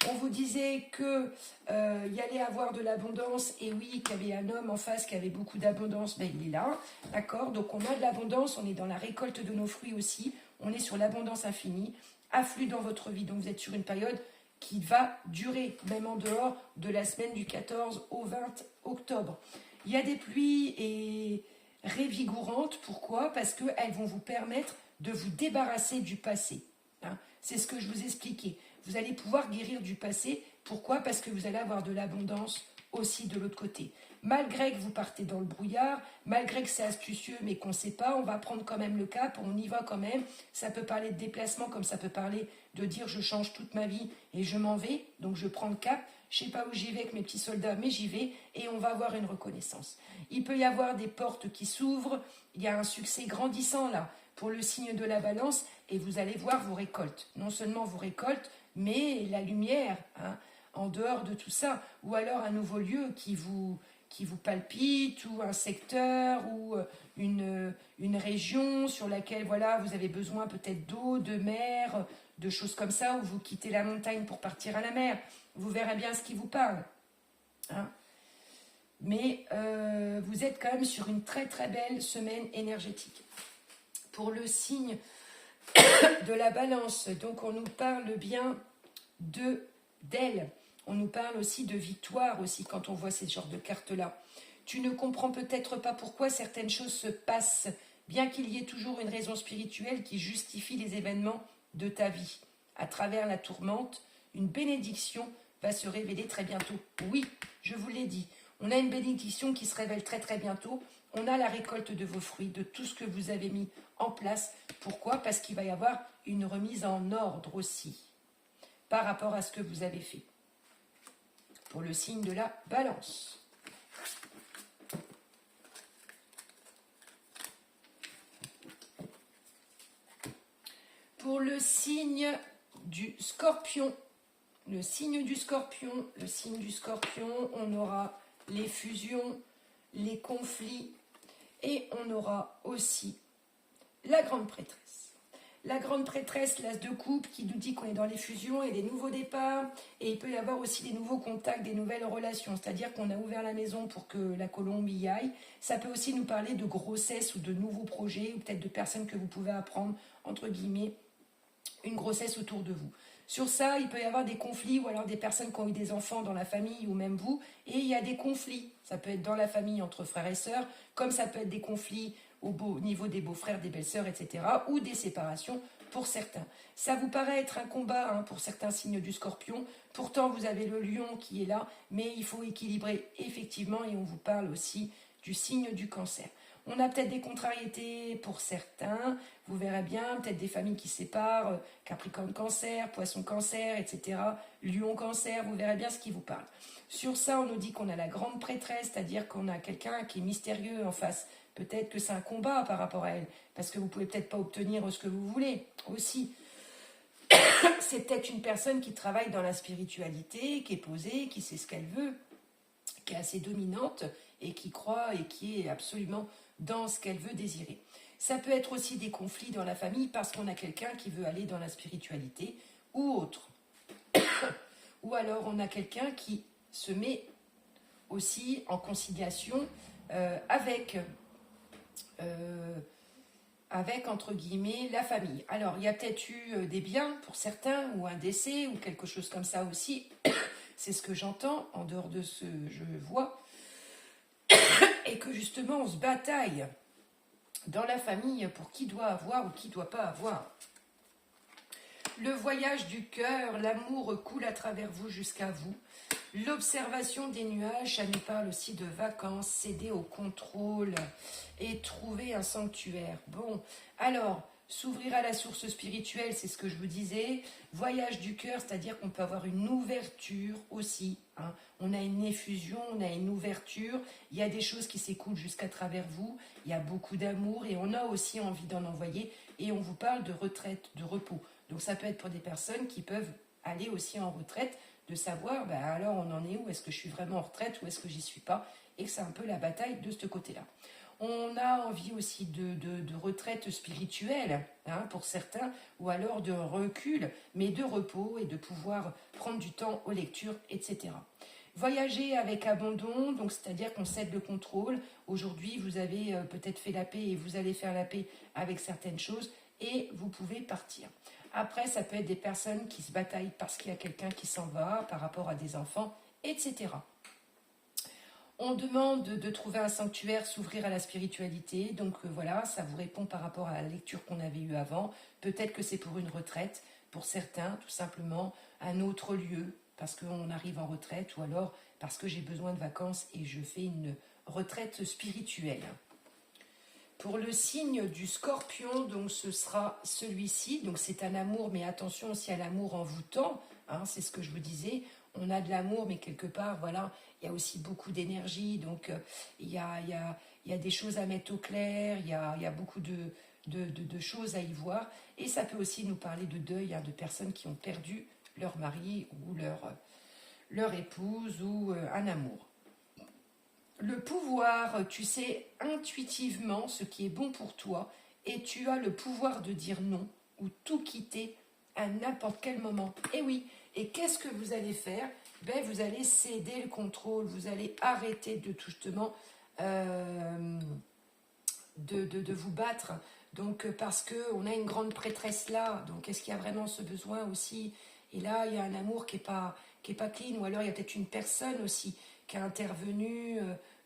On vous disait qu'il y allait avoir de l'abondance, et oui, qu'il y avait un homme en face qui avait beaucoup d'abondance, ben il est là, d'accord? Donc on a de l'abondance, on est dans la récolte de nos fruits aussi, on est sur l'abondance infinie, afflue dans votre vie. Donc vous êtes sur une période qui va durer, même en dehors de la semaine du 14 au 20 octobre. Il y a des pluies révigourantes, pourquoi? Parce qu'elles vont vous permettre de vous débarrasser du passé. Hein, c'est ce que je vous expliquais. Vous allez pouvoir guérir du passé, pourquoi? Parce que vous allez avoir de l'abondance aussi de l'autre côté. Malgré que vous partez dans le brouillard, malgré que c'est astucieux mais qu'on ne sait pas, on va prendre quand même le cap, on y va quand même. Ça peut parler de déplacement comme ça peut parler de dire je change toute ma vie et je m'en vais, donc je prends le cap. Je ne sais pas où j'y vais avec mes petits soldats, mais j'y vais et on va avoir une reconnaissance. Il peut y avoir des portes qui s'ouvrent, il y a un succès grandissant là. pour le signe de la balance et vous allez voir vos récoltes. Non seulement vos récoltes, mais la lumière, hein, en dehors de tout ça. Ou alors un nouveau lieu qui vous palpite, ou un secteur, ou une région sur laquelle voilà, vous avez besoin peut-être d'eau, de mer, de choses comme ça, où vous quittez la montagne pour partir à la mer. Vous verrez bien ce qui vous parle. Hein. Mais vous êtes quand même sur une très très belle semaine énergétique. Pour le signe de la balance, donc on nous parle bien d'elle. On nous parle aussi de victoire aussi quand on voit ces genres de cartes-là. Tu ne comprends peut-être pas pourquoi certaines choses se passent, bien qu'il y ait toujours une raison spirituelle qui justifie les événements de ta vie. À travers la tourmente, une bénédiction va se révéler très bientôt. Oui, je vous l'ai dit, on a une bénédiction qui se révèle très très bientôt. On a la récolte de vos fruits, de tout ce que vous avez mis en place. Pourquoi? Parce qu'il va y avoir une remise en ordre aussi, par rapport à ce que vous avez fait. Pour le signe de la balance. Pour le signe du scorpion, le signe du scorpion, on aura les fusions, les conflits et on aura aussi la grande prêtresse. La grande prêtresse, l'as de coupe, qui nous dit qu'on est dans les fusions et les nouveaux départs. Et il peut y avoir aussi des nouveaux contacts, des nouvelles relations. C'est-à-dire qu'on a ouvert la maison pour que la colombe y aille. Ça peut aussi nous parler de grossesse ou de nouveaux projets, ou peut-être de personnes que vous pouvez apprendre, entre guillemets, une grossesse autour de vous. Sur ça, il peut y avoir des conflits, ou alors des personnes qui ont eu des enfants dans la famille, ou même vous. Et il y a des conflits. Ça peut être dans la famille entre frères et sœurs, comme ça peut être des conflits au niveau des beaux-frères, des belles-sœurs, etc. ou des séparations pour certains. Ça vous paraît être un combat pour certains signes du scorpion. Pourtant, vous avez le lion qui est là, mais il faut équilibrer effectivement et on vous parle aussi du signe du cancer. On a peut-être des contrariétés pour certains, vous verrez bien, peut-être des familles qui se séparent, Capricorne cancer, Poisson cancer, etc. Lion cancer, vous verrez bien ce qui vous parle. Sur ça, on nous dit qu'on a la grande prêtresse, c'est-à-dire qu'on a quelqu'un qui est mystérieux en face. Peut-être que c'est un combat par rapport à elle, parce que vous ne pouvez peut-être pas obtenir ce que vous voulez aussi. C'est peut-être une personne qui travaille dans la spiritualité, qui est posée, qui sait ce qu'elle veut, qui est assez dominante et qui croit et qui est absolument dans ce qu'elle veut désirer. Ça peut être aussi des conflits dans la famille parce qu'on a quelqu'un qui veut aller dans la spiritualité ou autre. Ou alors on a quelqu'un qui se met aussi en conciliation avec entre guillemets la famille. Alors il y a peut-être eu des biens pour certains ou un décès ou quelque chose comme ça aussi. C'est ce que j'entends en dehors de ce que je vois. Et que justement on se bataille dans la famille pour qui doit avoir ou qui ne doit pas avoir. Le voyage du cœur, l'amour coule à travers vous jusqu'à vous. L'observation des nuages, ça nous parle aussi de vacances, céder au contrôle et trouver un sanctuaire. Bon, alors, s'ouvrir à la source spirituelle, c'est ce que je vous disais. Voyage du cœur, c'est-à-dire qu'on peut avoir une ouverture aussi. Hein. On a une effusion, on a une ouverture. Il y a des choses qui s'écoulent jusqu'à travers vous. Il y a beaucoup d'amour et on a aussi envie d'en envoyer. Et on vous parle de retraite, de repos. Donc ça peut être pour des personnes qui peuvent aller aussi en retraite, de savoir, ben alors on en est où? Est-ce que je suis vraiment en retraite ou est-ce que j'y suis pas? Et que c'est un peu la bataille de ce côté-là. On a envie aussi de retraite spirituelle, hein, pour certains, ou alors de recul, mais de repos et de pouvoir prendre du temps aux lectures, etc. Voyager avec abandon, donc c'est-à-dire qu'on cède le contrôle. Aujourd'hui, vous avez peut-être fait la paix et vous allez faire la paix avec certaines choses et vous pouvez partir. Après, ça peut être des personnes qui se bataillent parce qu'il y a quelqu'un qui s'en va par rapport à des enfants, etc. On demande de trouver un sanctuaire, s'ouvrir à la spiritualité. Donc voilà, ça vous répond par rapport à la lecture qu'on avait eue avant. Peut-être que c'est pour une retraite, pour certains, tout simplement, un autre lieu, parce qu'on arrive en retraite, ou alors parce que j'ai besoin de vacances et je fais une retraite spirituelle. Pour le signe du scorpion, donc ce sera celui-ci. Donc c'est un amour, mais attention aussi à l'amour envoûtant. Hein, c'est ce que je vous disais. On a de l'amour, mais quelque part, voilà, il y a aussi beaucoup d'énergie. Donc il y a des choses à mettre au clair. Il y a beaucoup de choses à y voir. Et ça peut aussi nous parler de deuil, de personnes qui ont perdu leur mari ou leur épouse ou un amour. Le pouvoir, tu sais intuitivement ce qui est bon pour toi et tu as le pouvoir de dire non ou tout quitter à n'importe quel moment. Et oui, et qu'est-ce que vous allez faire? Vous allez céder le contrôle, vous allez arrêter de tout justement de vous battre. Donc parce qu'on a une grande prêtresse là, donc est-ce qu'il y a vraiment ce besoin aussi? Et là, il y a un amour qui est pas clean, ou alors il y a peut-être une personne aussi qui a intervenu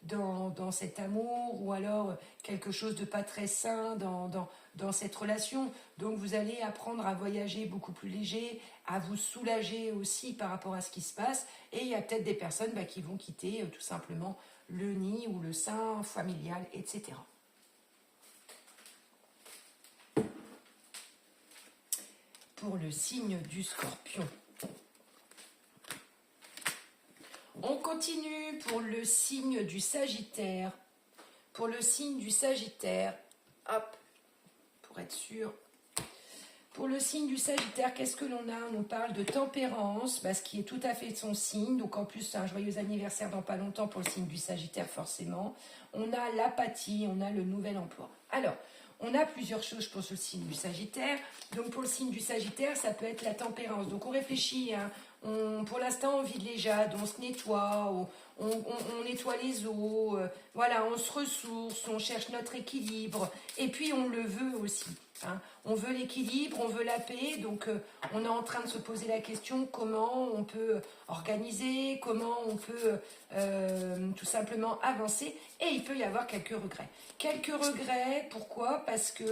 dans cet amour, ou alors quelque chose de pas très sain dans cette relation. Donc vous allez apprendre à voyager beaucoup plus léger, à vous soulager aussi par rapport à ce qui se passe. Et il y a peut-être des personnes qui vont quitter tout simplement le nid ou le sein familial, etc. Pour le signe du Scorpion. On continue pour le signe du Sagittaire. Pour le signe du Sagittaire, hop, pour être sûr. Pour le signe du Sagittaire, qu'est-ce que l'on a? On parle de tempérance, ce qui est tout à fait son signe. Donc en plus, un joyeux anniversaire dans pas longtemps pour le signe du Sagittaire, forcément. On a l'apathie, on a le nouvel emploi. Alors, on a plusieurs choses pour ce signe du Sagittaire. Donc pour le signe du Sagittaire, ça peut être la tempérance. Donc on réfléchit, pour l'instant on vide les jades, on se nettoie, on nettoie les os, voilà, on se ressource, on cherche notre équilibre. Et puis on le veut aussi. On veut l'équilibre, on veut la paix, donc on est en train de se poser la question comment on peut organiser, comment on peut tout simplement avancer, et il peut y avoir quelques regrets. Quelques regrets, pourquoi? Parce que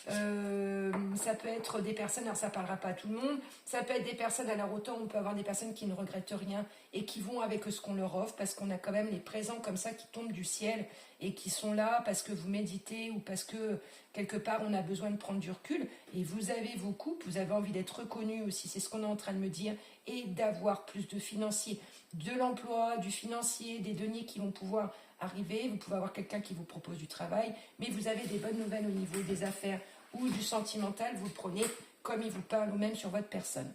ça peut être des personnes, alors ça ne parlera pas à tout le monde, ça peut être des personnes, alors autant on peut avoir des personnes qui ne regrettent rien et qui vont avec ce qu'on leur offre, parce qu'on a quand même les présents comme ça qui tombent du ciel et qui sont là parce que vous méditez ou parce que quelque part on a besoin de prendre du recul, et vous avez vos coupes, vous avez envie d'être reconnu aussi, c'est ce qu'on est en train de me dire, et d'avoir plus de financiers, de l'emploi, du financier, des deniers qui vont pouvoir arriver. Vous pouvez avoir quelqu'un qui vous propose du travail, mais vous avez des bonnes nouvelles au niveau des affaires ou du sentimental, vous le prenez comme il vous parle ou même sur votre personne.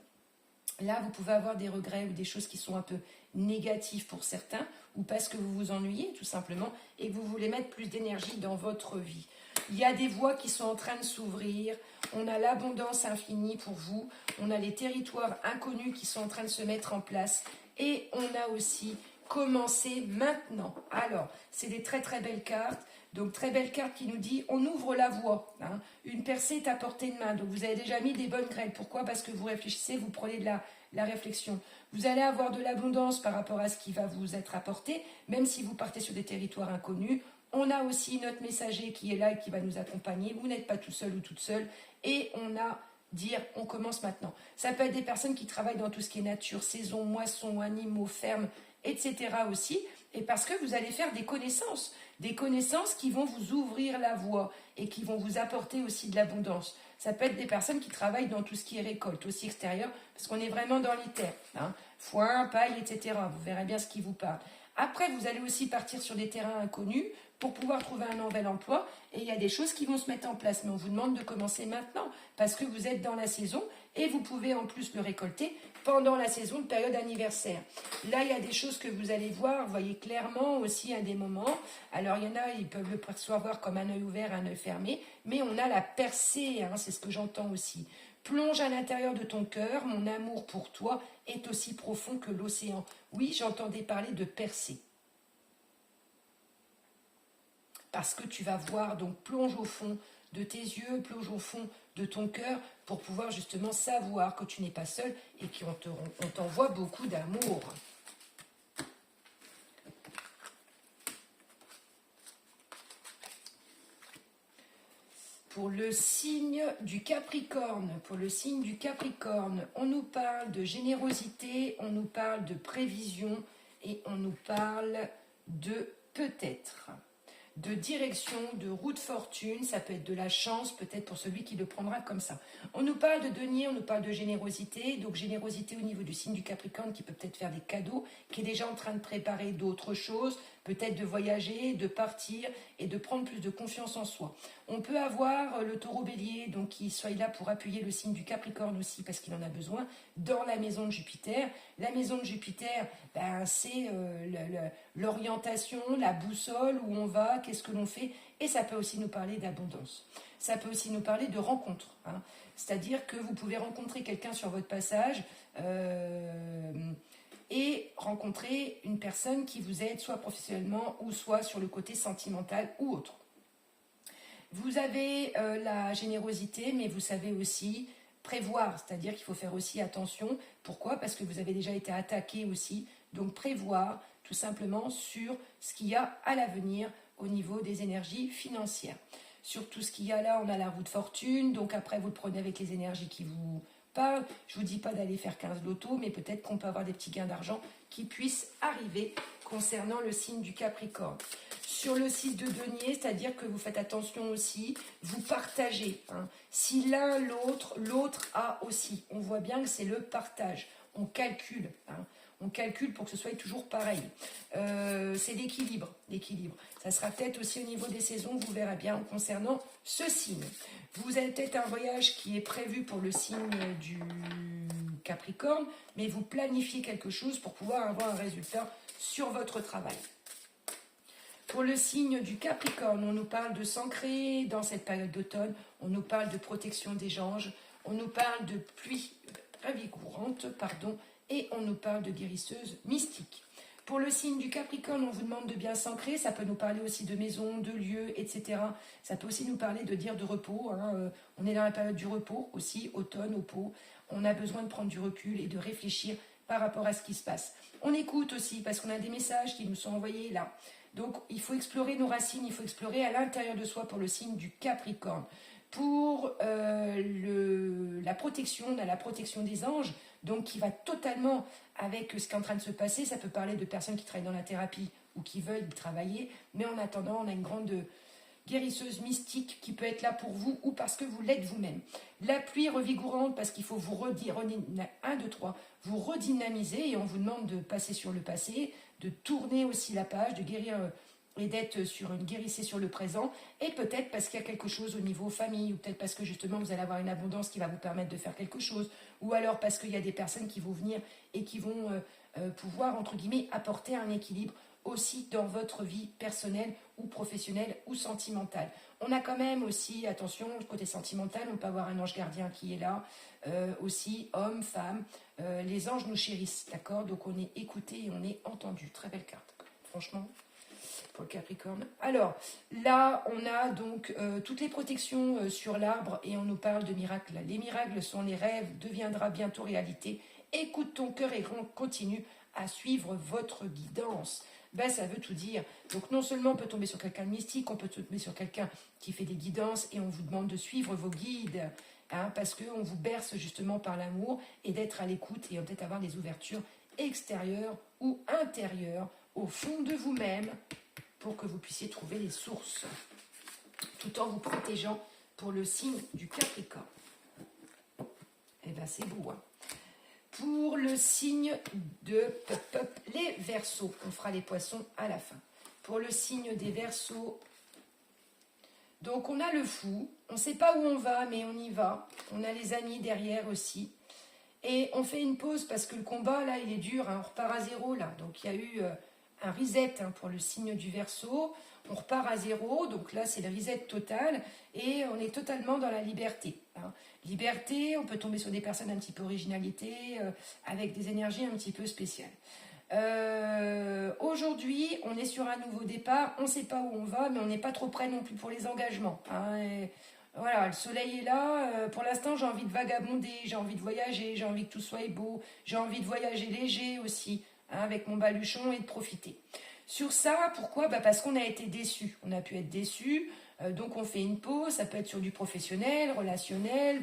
Là, vous pouvez avoir des regrets ou des choses qui sont un peu négatives pour certains, ou parce que vous vous ennuyez tout simplement et que vous voulez mettre plus d'énergie dans votre vie. Il y a des voies qui sont en train de s'ouvrir, on a l'abondance infinie pour vous, on a les territoires inconnus qui sont en train de se mettre en place, et on a aussi commencé maintenant. Alors, c'est des très très belles cartes. Donc, très belle carte qui nous dit, on ouvre la voie. Une percée est à portée de main. Donc, vous avez déjà mis des bonnes graines. Pourquoi? Parce que vous réfléchissez, vous prenez de la réflexion. Vous allez avoir de l'abondance par rapport à ce qui va vous être apporté, même si vous partez sur des territoires inconnus. On a aussi notre messager qui est là et qui va nous accompagner. Vous n'êtes pas tout seul ou toute seule. Et on a dire, on commence maintenant. Ça peut être des personnes qui travaillent dans tout ce qui est nature, saison, moisson, animaux, fermes, etc. aussi. Et parce que vous allez faire des connaissances qui vont vous ouvrir la voie et qui vont vous apporter aussi de l'abondance. Ça peut être des personnes qui travaillent dans tout ce qui est récolte, aussi extérieur, parce qu'on est vraiment dans les terres. Foin, paille, etc. Vous verrez bien ce qui vous parle. Après, vous allez aussi partir sur des terrains inconnus pour pouvoir trouver un nouvel emploi. Et il y a des choses qui vont se mettre en place. Mais on vous demande de commencer maintenant parce que vous êtes dans la saison et vous pouvez en plus le récolter pendant la saison de période anniversaire. Là, il y a des choses que vous allez voir, vous voyez clairement aussi à des moments. Alors, il y en a, ils peuvent le percevoir comme un œil ouvert, un œil fermé. Mais on a la percée, c'est ce que j'entends aussi. Plonge à l'intérieur de ton cœur, mon amour pour toi est aussi profond que l'océan. Oui, j'entendais parler de percée. Parce que tu vas voir, donc plonge au fond de tes yeux, plonge au fond de ton cœur pour pouvoir justement savoir que tu n'es pas seul et qu'on t'envoie beaucoup d'amour. Pour le signe du Capricorne, on nous parle de générosité, on nous parle de prévision et on nous parle de peut-être. de direction, de roue de fortune, ça peut être de la chance, peut-être pour celui qui le prendra comme ça. On nous parle de denier, on nous parle de générosité, donc générosité au niveau du signe du Capricorne qui peut peut-être faire des cadeaux, qui est déjà en train de préparer d'autres choses, peut-être de voyager, de partir et de prendre plus de confiance en soi. On peut avoir le taureau bélier, donc qui soit là pour appuyer le signe du Capricorne aussi, parce qu'il en a besoin, dans la maison de Jupiter. La maison de Jupiter, ben, c'est l'orientation, la boussole, où on va, qu'est-ce que l'on fait, et ça peut aussi nous parler d'abondance. Ça peut aussi nous parler de rencontres, hein. C'est-à-dire que vous pouvez rencontrer quelqu'un sur votre passage et rencontrer une personne qui vous aide soit professionnellement ou soit sur le côté sentimental ou autre. Vous avez la générosité, mais vous savez aussi prévoir, c'est-à-dire qu'il faut faire aussi attention. Pourquoi? Parce que vous avez déjà été attaqué aussi, donc prévoir tout simplement sur ce qu'il y a à l'avenir au niveau des énergies financières. Sur tout ce qu'il y a là, on a la roue de fortune, donc après vous le prenez avec les énergies qui vous parlent. Je ne vous dis pas d'aller faire 15 lotos, mais peut-être qu'on peut avoir des petits gains d'argent qui puissent arriver concernant le signe du Capricorne. Sur le 6 de denier, c'est-à-dire que vous faites attention aussi, vous partagez, hein. Si l'un l'autre a aussi. On voit bien que c'est le partage, on calcule, hein. On calcule pour que ce soit toujours pareil. C'est l'équilibre. Ça sera peut-être aussi au niveau des saisons, vous verrez bien concernant ce signe. Vous avez peut-être un voyage qui est prévu pour le signe du Capricorne, mais vous planifiez quelque chose pour pouvoir avoir un résultat sur votre travail. Pour le signe du Capricorne, on nous parle de s'ancrer dans cette période d'automne, on nous parle de protection des anges, on nous parle de pluie ravigourante, et on nous parle de guérisseuse mystique. Pour le signe du Capricorne, on vous demande de bien s'ancrer, ça peut nous parler aussi de maison, de lieux, etc. Ça peut aussi nous parler de dire de repos, hein. On est dans la période du repos aussi, automne, au pot. On a besoin de prendre du recul et de réfléchir par rapport à ce qui se passe. On écoute aussi parce qu'on a des messages qui nous sont envoyés là. Donc il faut explorer nos racines, il faut explorer à l'intérieur de soi pour le signe du Capricorne. Pour la protection, on a la protection des anges, donc qui va totalement avec ce qui est en train de se passer. Ça peut parler de personnes qui travaillent dans la thérapie ou qui veulent y travailler, mais en attendant, on a une grande guérisseuse mystique qui peut être là pour vous ou parce que vous l'êtes vous-même. La pluie revigourante parce qu'il faut vous vous redynamiser et on vous demande de passer sur le passé, de tourner aussi la page, de guérir et d'être sur une guérissée sur le présent, et peut-être parce qu'il y a quelque chose au niveau famille, ou peut-être parce que justement vous allez avoir une abondance qui va vous permettre de faire quelque chose, ou alors parce qu'il y a des personnes qui vont venir et qui vont pouvoir, entre guillemets, apporter un équilibre aussi dans votre vie personnelle ou professionnelle ou sentimentale. On a quand même aussi, attention, du côté sentimental, on peut avoir un ange gardien qui est là, aussi, homme, femme, les anges nous chérissent, d'accord? Donc on est écouté et on est entendu. Très belle carte, franchement. Pour le Capricorne. Alors, là, on a donc toutes les protections sur l'arbre et on nous parle de miracles. Les miracles sont les rêves, deviendra bientôt réalité. Écoute ton cœur et continue à suivre votre guidance. Ben, ça veut tout dire. Donc, non seulement on peut tomber sur quelqu'un de mystique, on peut tomber sur quelqu'un qui fait des guidances et on vous demande de suivre vos guides, hein, parce qu'on vous berce justement par l'amour et d'être à l'écoute et peut-être avoir des ouvertures extérieures ou intérieures au fond de vous-même, pour que vous puissiez trouver les sources, tout en vous protégeant pour le signe du Capricorne. Eh bien, c'est beau, hein. Pour le signe de les Verseaux, on fera les poissons à la fin. Pour le signe des Verseaux, donc on a le fou, on ne sait pas où on va, mais on y va. On a les amis derrière aussi. Et on fait une pause parce que le combat, là, il est dur, hein, on repart à zéro, là. Donc, il y a eu un reset pour le signe du Verseau, on repart à zéro, donc là c'est le reset total et on est totalement dans la liberté, hein. Liberté, on peut tomber sur des personnes un petit peu originalité, avec des énergies un petit peu spéciales. Aujourd'hui, on est sur un nouveau départ, on ne sait pas où on va, mais on n'est pas trop près non plus pour les engagements, hein, et voilà, le soleil est là, pour l'instant j'ai envie de vagabonder, j'ai envie de voyager, j'ai envie que tout soit beau, j'ai envie de voyager léger aussi, hein, avec mon baluchon et de profiter. Sur ça, pourquoi? Parce qu'on a été déçus. On a pu être déçus Donc on fait une pause, ça peut être sur du professionnel, relationnel,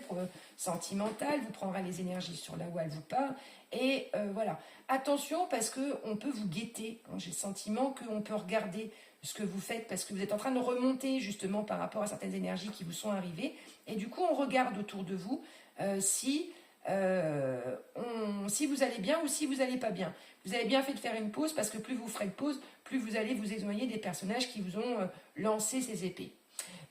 sentimental, vous prendrez les énergies sur là où elle vous parle. Et voilà, attention parce qu'on peut vous guetter, hein. J'ai le sentiment qu'on peut regarder ce que vous faites parce que vous êtes en train de remonter justement par rapport à certaines énergies qui vous sont arrivées. Et du coup, on regarde autour de vous si vous allez bien ou si vous n'allez pas bien. Vous avez bien fait de faire une pause parce que plus vous ferez de pause, plus vous allez vous éloigner des personnages qui vous ont lancé ces épées.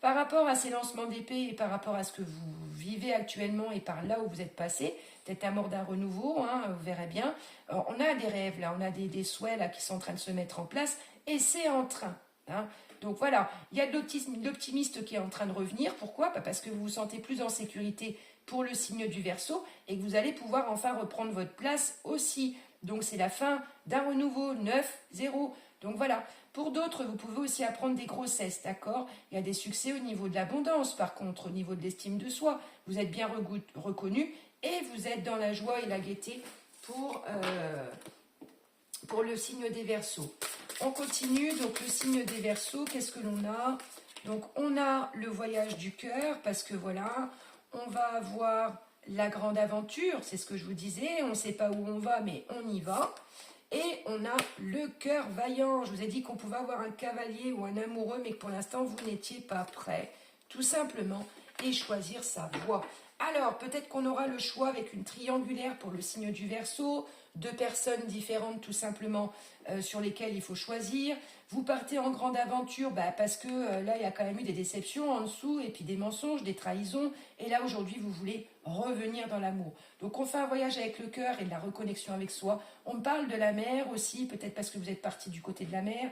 Par rapport à ces lancements d'épées et par rapport à ce que vous vivez actuellement et par là où vous êtes passé, peut-être amour d'un renouveau, hein, vous verrez bien, on a des rêves là, on a des souhaits là qui sont en train de se mettre en place et c'est en train. Hein. Donc voilà, il y a de l'optimiste qui est en train de revenir. Pourquoi? Parce que vous vous sentez plus en sécurité pour le signe du Verseau et que vous allez pouvoir enfin reprendre votre place aussi. Donc c'est la fin d'un renouveau, 9, 0. Donc voilà, pour d'autres, vous pouvez aussi apprendre des grossesses, d'accord? Il y a des succès au niveau de l'abondance, par contre, au niveau de l'estime de soi. Vous êtes bien reconnu et vous êtes dans la joie et la gaieté pour le signe des Verseaux. On continue, donc le signe des Verseaux, qu'est-ce que l'on a? Donc on a le voyage du cœur, parce que voilà, on va avoir la grande aventure, c'est ce que je vous disais, on ne sait pas où on va, mais on y va. Et on a le cœur vaillant. Je vous ai dit qu'on pouvait avoir un cavalier ou un amoureux, mais que pour l'instant, vous n'étiez pas prêt. Tout simplement. Et choisir sa voie. Alors, peut-être qu'on aura le choix avec une triangulaire pour le signe du Verseau. 2 personnes différentes, tout simplement, sur lesquelles il faut choisir. Vous partez en grande aventure parce que là, il y a quand même eu des déceptions en dessous, et puis des mensonges, des trahisons. Et là, aujourd'hui, vous voulez revenir dans l'amour. Donc, on fait un voyage avec le cœur et de la reconnexion avec soi. On me parle de la mer aussi, peut-être parce que vous êtes parti du côté de la mer.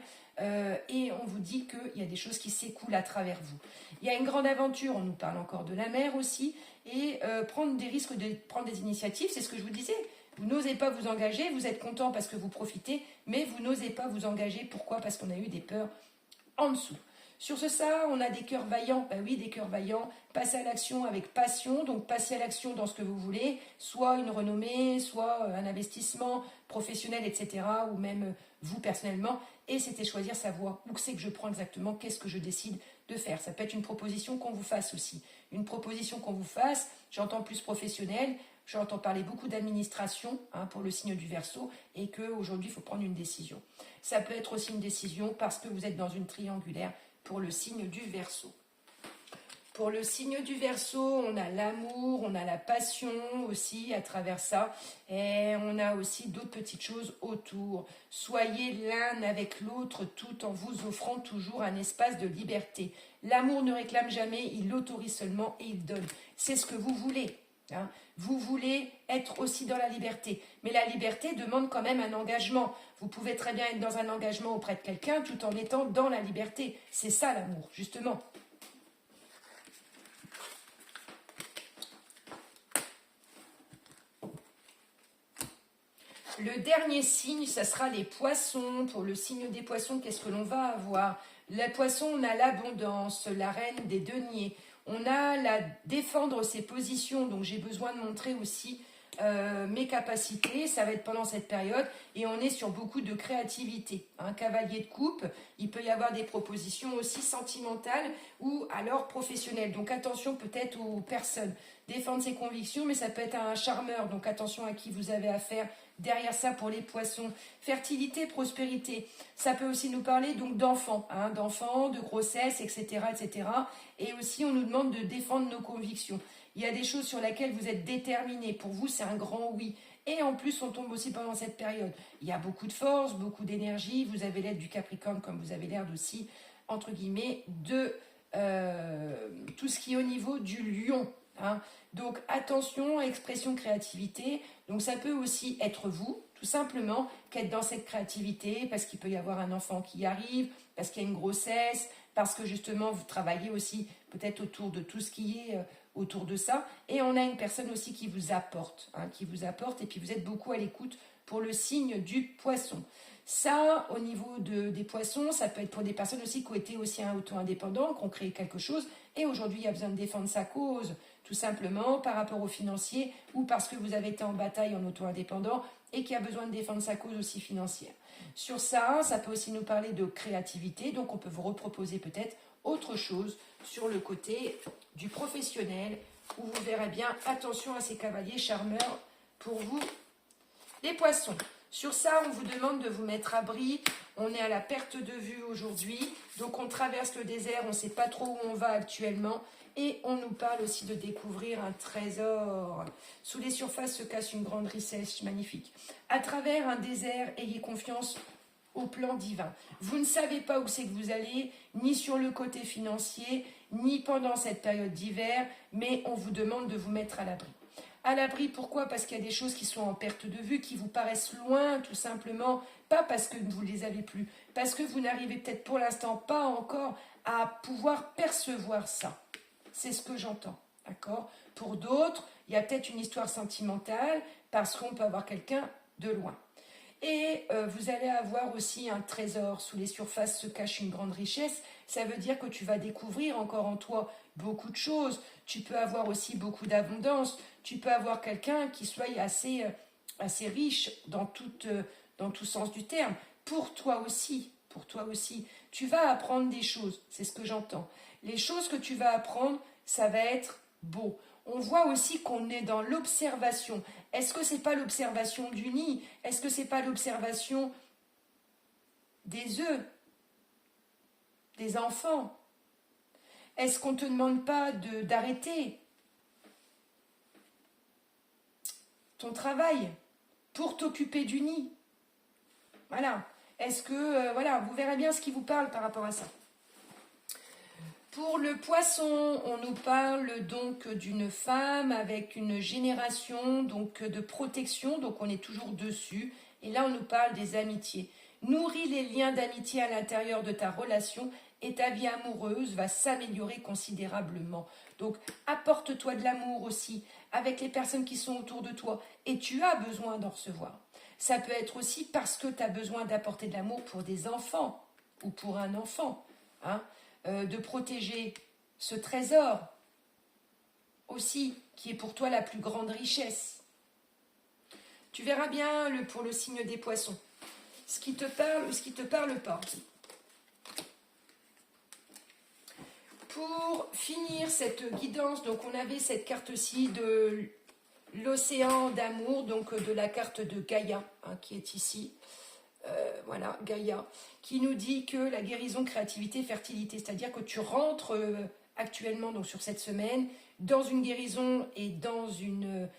Et on vous dit qu'il y a des choses qui s'écoulent à travers vous. Il y a une grande aventure, on nous parle encore de la mer aussi. Et prendre des risques, prendre des initiatives, c'est ce que je vous disais. Vous n'osez pas vous engager, vous êtes content parce que vous profitez, mais vous n'osez pas vous engager. Pourquoi? Parce qu'on a eu des peurs en dessous. Sur ça, on a des cœurs vaillants. Ben oui, des cœurs vaillants. Passez à l'action avec passion. Donc, passez à l'action dans ce que vous voulez. Soit une renommée, soit un investissement professionnel, etc. Ou même vous personnellement. Et c'était choisir sa voie. Où c'est que je prends exactement? Qu'est-ce que je décide de faire? Ça peut être une proposition qu'on vous fasse aussi. Une proposition qu'on vous fasse, j'entends plus professionnel. J'entends parler beaucoup d'administration pour le signe du Verseau et qu'aujourd'hui, il faut prendre une décision. Ça peut être aussi une décision parce que vous êtes dans une triangulaire pour le signe du Verseau. Pour le signe du Verseau, on a l'amour, on a la passion aussi à travers ça. Et on a aussi d'autres petites choses autour. Soyez l'un avec l'autre tout en vous offrant toujours un espace de liberté. L'amour ne réclame jamais, il l'autorise seulement et il donne. C'est ce que vous voulez. Hein. Vous voulez être aussi dans la liberté. Mais la liberté demande quand même un engagement. Vous pouvez très bien être dans un engagement auprès de quelqu'un tout en étant dans la liberté. C'est ça l'amour, justement. Le dernier signe, ça sera les poissons. Pour le signe des poissons, qu'est-ce que l'on va avoir? Les poissons, on a l'abondance, la reine des deniers. On a la défendre ses positions, donc j'ai besoin de montrer aussi mes capacités, ça va être pendant cette période, et on est sur beaucoup de créativité. Un cavalier de coupe, il peut y avoir des propositions aussi sentimentales ou alors professionnelles. Donc attention peut-être aux personnes. Défendre ses convictions, mais ça peut être un charmeur, donc attention à qui vous avez affaire. Derrière ça, pour les poissons, fertilité, prospérité. Ça peut aussi nous parler donc d'enfants, d'enfants, de grossesse, etc., etc. Et aussi, on nous demande de défendre nos convictions. Il y a des choses sur lesquelles vous êtes déterminés. Pour vous, c'est un grand oui. Et en plus, on tombe aussi pendant cette période. Il y a beaucoup de force, beaucoup d'énergie. Vous avez l'aide du Capricorne, comme vous avez l'air aussi, entre guillemets, de tout ce qui est au niveau du lion. Donc attention, expression, créativité. Donc ça peut aussi être vous, tout simplement, qu'être dans cette créativité, parce qu'il peut y avoir un enfant qui arrive, parce qu'il y a une grossesse, parce que justement vous travaillez aussi peut-être autour de tout ce qui est autour de ça. Et on a une personne aussi qui vous apporte, et puis vous êtes beaucoup à l'écoute pour le signe du poisson. Ça, au niveau des poissons, ça peut être pour des personnes aussi qui ont été aussi auto-indépendants, qui ont créé quelque chose, et aujourd'hui il y a besoin de défendre sa cause, tout simplement par rapport aux financiers, ou parce que vous avez été en bataille en auto-indépendant, et qui a besoin de défendre sa cause aussi financière. Sur ça, ça peut aussi nous parler de créativité, donc on peut vous reproposer peut-être autre chose sur le côté du professionnel, où vous verrez bien, attention à ces cavaliers charmeurs pour vous, les poissons. Sur ça, on vous demande de vous mettre à abri. On est à la perte de vue aujourd'hui. Donc, on traverse le désert. On ne sait pas trop où on va actuellement. Et on nous parle aussi de découvrir un trésor. Sous les surfaces se cache une grande richesse magnifique. À travers un désert, ayez confiance au plan divin. Vous ne savez pas où c'est que vous allez, ni sur le côté financier, ni pendant cette période d'hiver, mais on vous demande de vous mettre à l'abri. À l'abri, pourquoi? Parce qu'il y a des choses qui sont en perte de vue, qui vous paraissent loin, tout simplement, pas parce que vous ne les avez plus, parce que vous n'arrivez peut-être pour l'instant pas encore à pouvoir percevoir ça. C'est ce que j'entends, d'accord? Pour d'autres, il y a peut-être une histoire sentimentale, parce qu'on peut avoir quelqu'un de loin. Et vous allez avoir aussi un trésor. Sous les surfaces se cache une grande richesse. Ça veut dire que tu vas découvrir encore en toi beaucoup de choses. Tu peux avoir aussi beaucoup d'abondance. Tu peux avoir quelqu'un qui soit assez riche dans tout sens du terme. Pour toi aussi. Pour toi aussi. Tu vas apprendre des choses. C'est ce que j'entends. Les choses que tu vas apprendre, ça va être beau. On voit aussi qu'on est dans l'observation. Est-ce que ce n'est pas l'observation du nid? Est-ce que ce n'est pas l'observation des œufs, des enfants? Est-ce qu'on ne te demande pas d'arrêter ton travail pour t'occuper du nid? Voilà. Est-ce que, voilà, vous verrez bien ce qui vous parle par rapport à ça. Pour le poisson, on nous parle donc d'une femme avec une génération donc de protection, donc on est toujours dessus. Et là, on nous parle des amitiés. Nourris les liens d'amitié à l'intérieur de ta relation et ta vie amoureuse va s'améliorer considérablement. Donc, apporte-toi de l'amour aussi avec les personnes qui sont autour de toi et tu as besoin d'en recevoir. Ça peut être aussi parce que tu as besoin d'apporter de l'amour pour des enfants ou pour un enfant, hein. De protéger ce trésor aussi, qui est pour toi la plus grande richesse. Tu verras bien pour le signe des poissons, ce qui te parle ou ce qui ne te parle pas. Pour finir cette guidance, donc on avait cette carte-ci de l'océan d'amour, donc de la carte de Gaïa, hein, qui est ici. Voilà, Gaïa, qui nous dit que la guérison, créativité, fertilité, c'est-à-dire que tu rentres actuellement, donc sur cette semaine, dans une guérison et dans une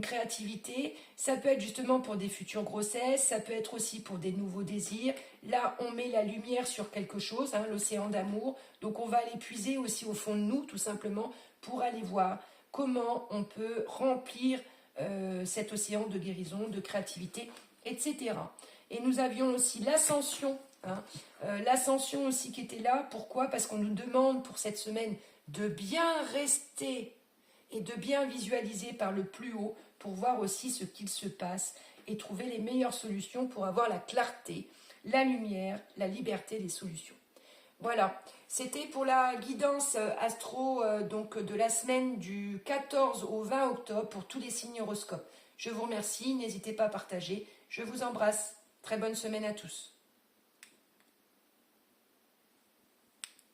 créativité. Ça peut être justement pour des futures grossesses, ça peut être aussi pour des nouveaux désirs. Là, on met la lumière sur quelque chose, hein, l'océan d'amour. Donc, on va aller puiser aussi au fond de nous, tout simplement, pour aller voir comment on peut remplir cet océan de guérison, de créativité, etc. Et nous avions aussi l'ascension, hein, l'ascension aussi qui était là. Pourquoi? Parce qu'on nous demande pour cette semaine de bien rester et de bien visualiser par le plus haut pour voir aussi ce qu'il se passe et trouver les meilleures solutions pour avoir la clarté, la lumière, la liberté des solutions. Voilà, c'était pour la guidance astro donc de la semaine du 14 au 20 octobre pour tous les signes horoscopes. Je vous remercie, n'hésitez pas à partager. Je vous embrasse. Très bonne semaine à tous.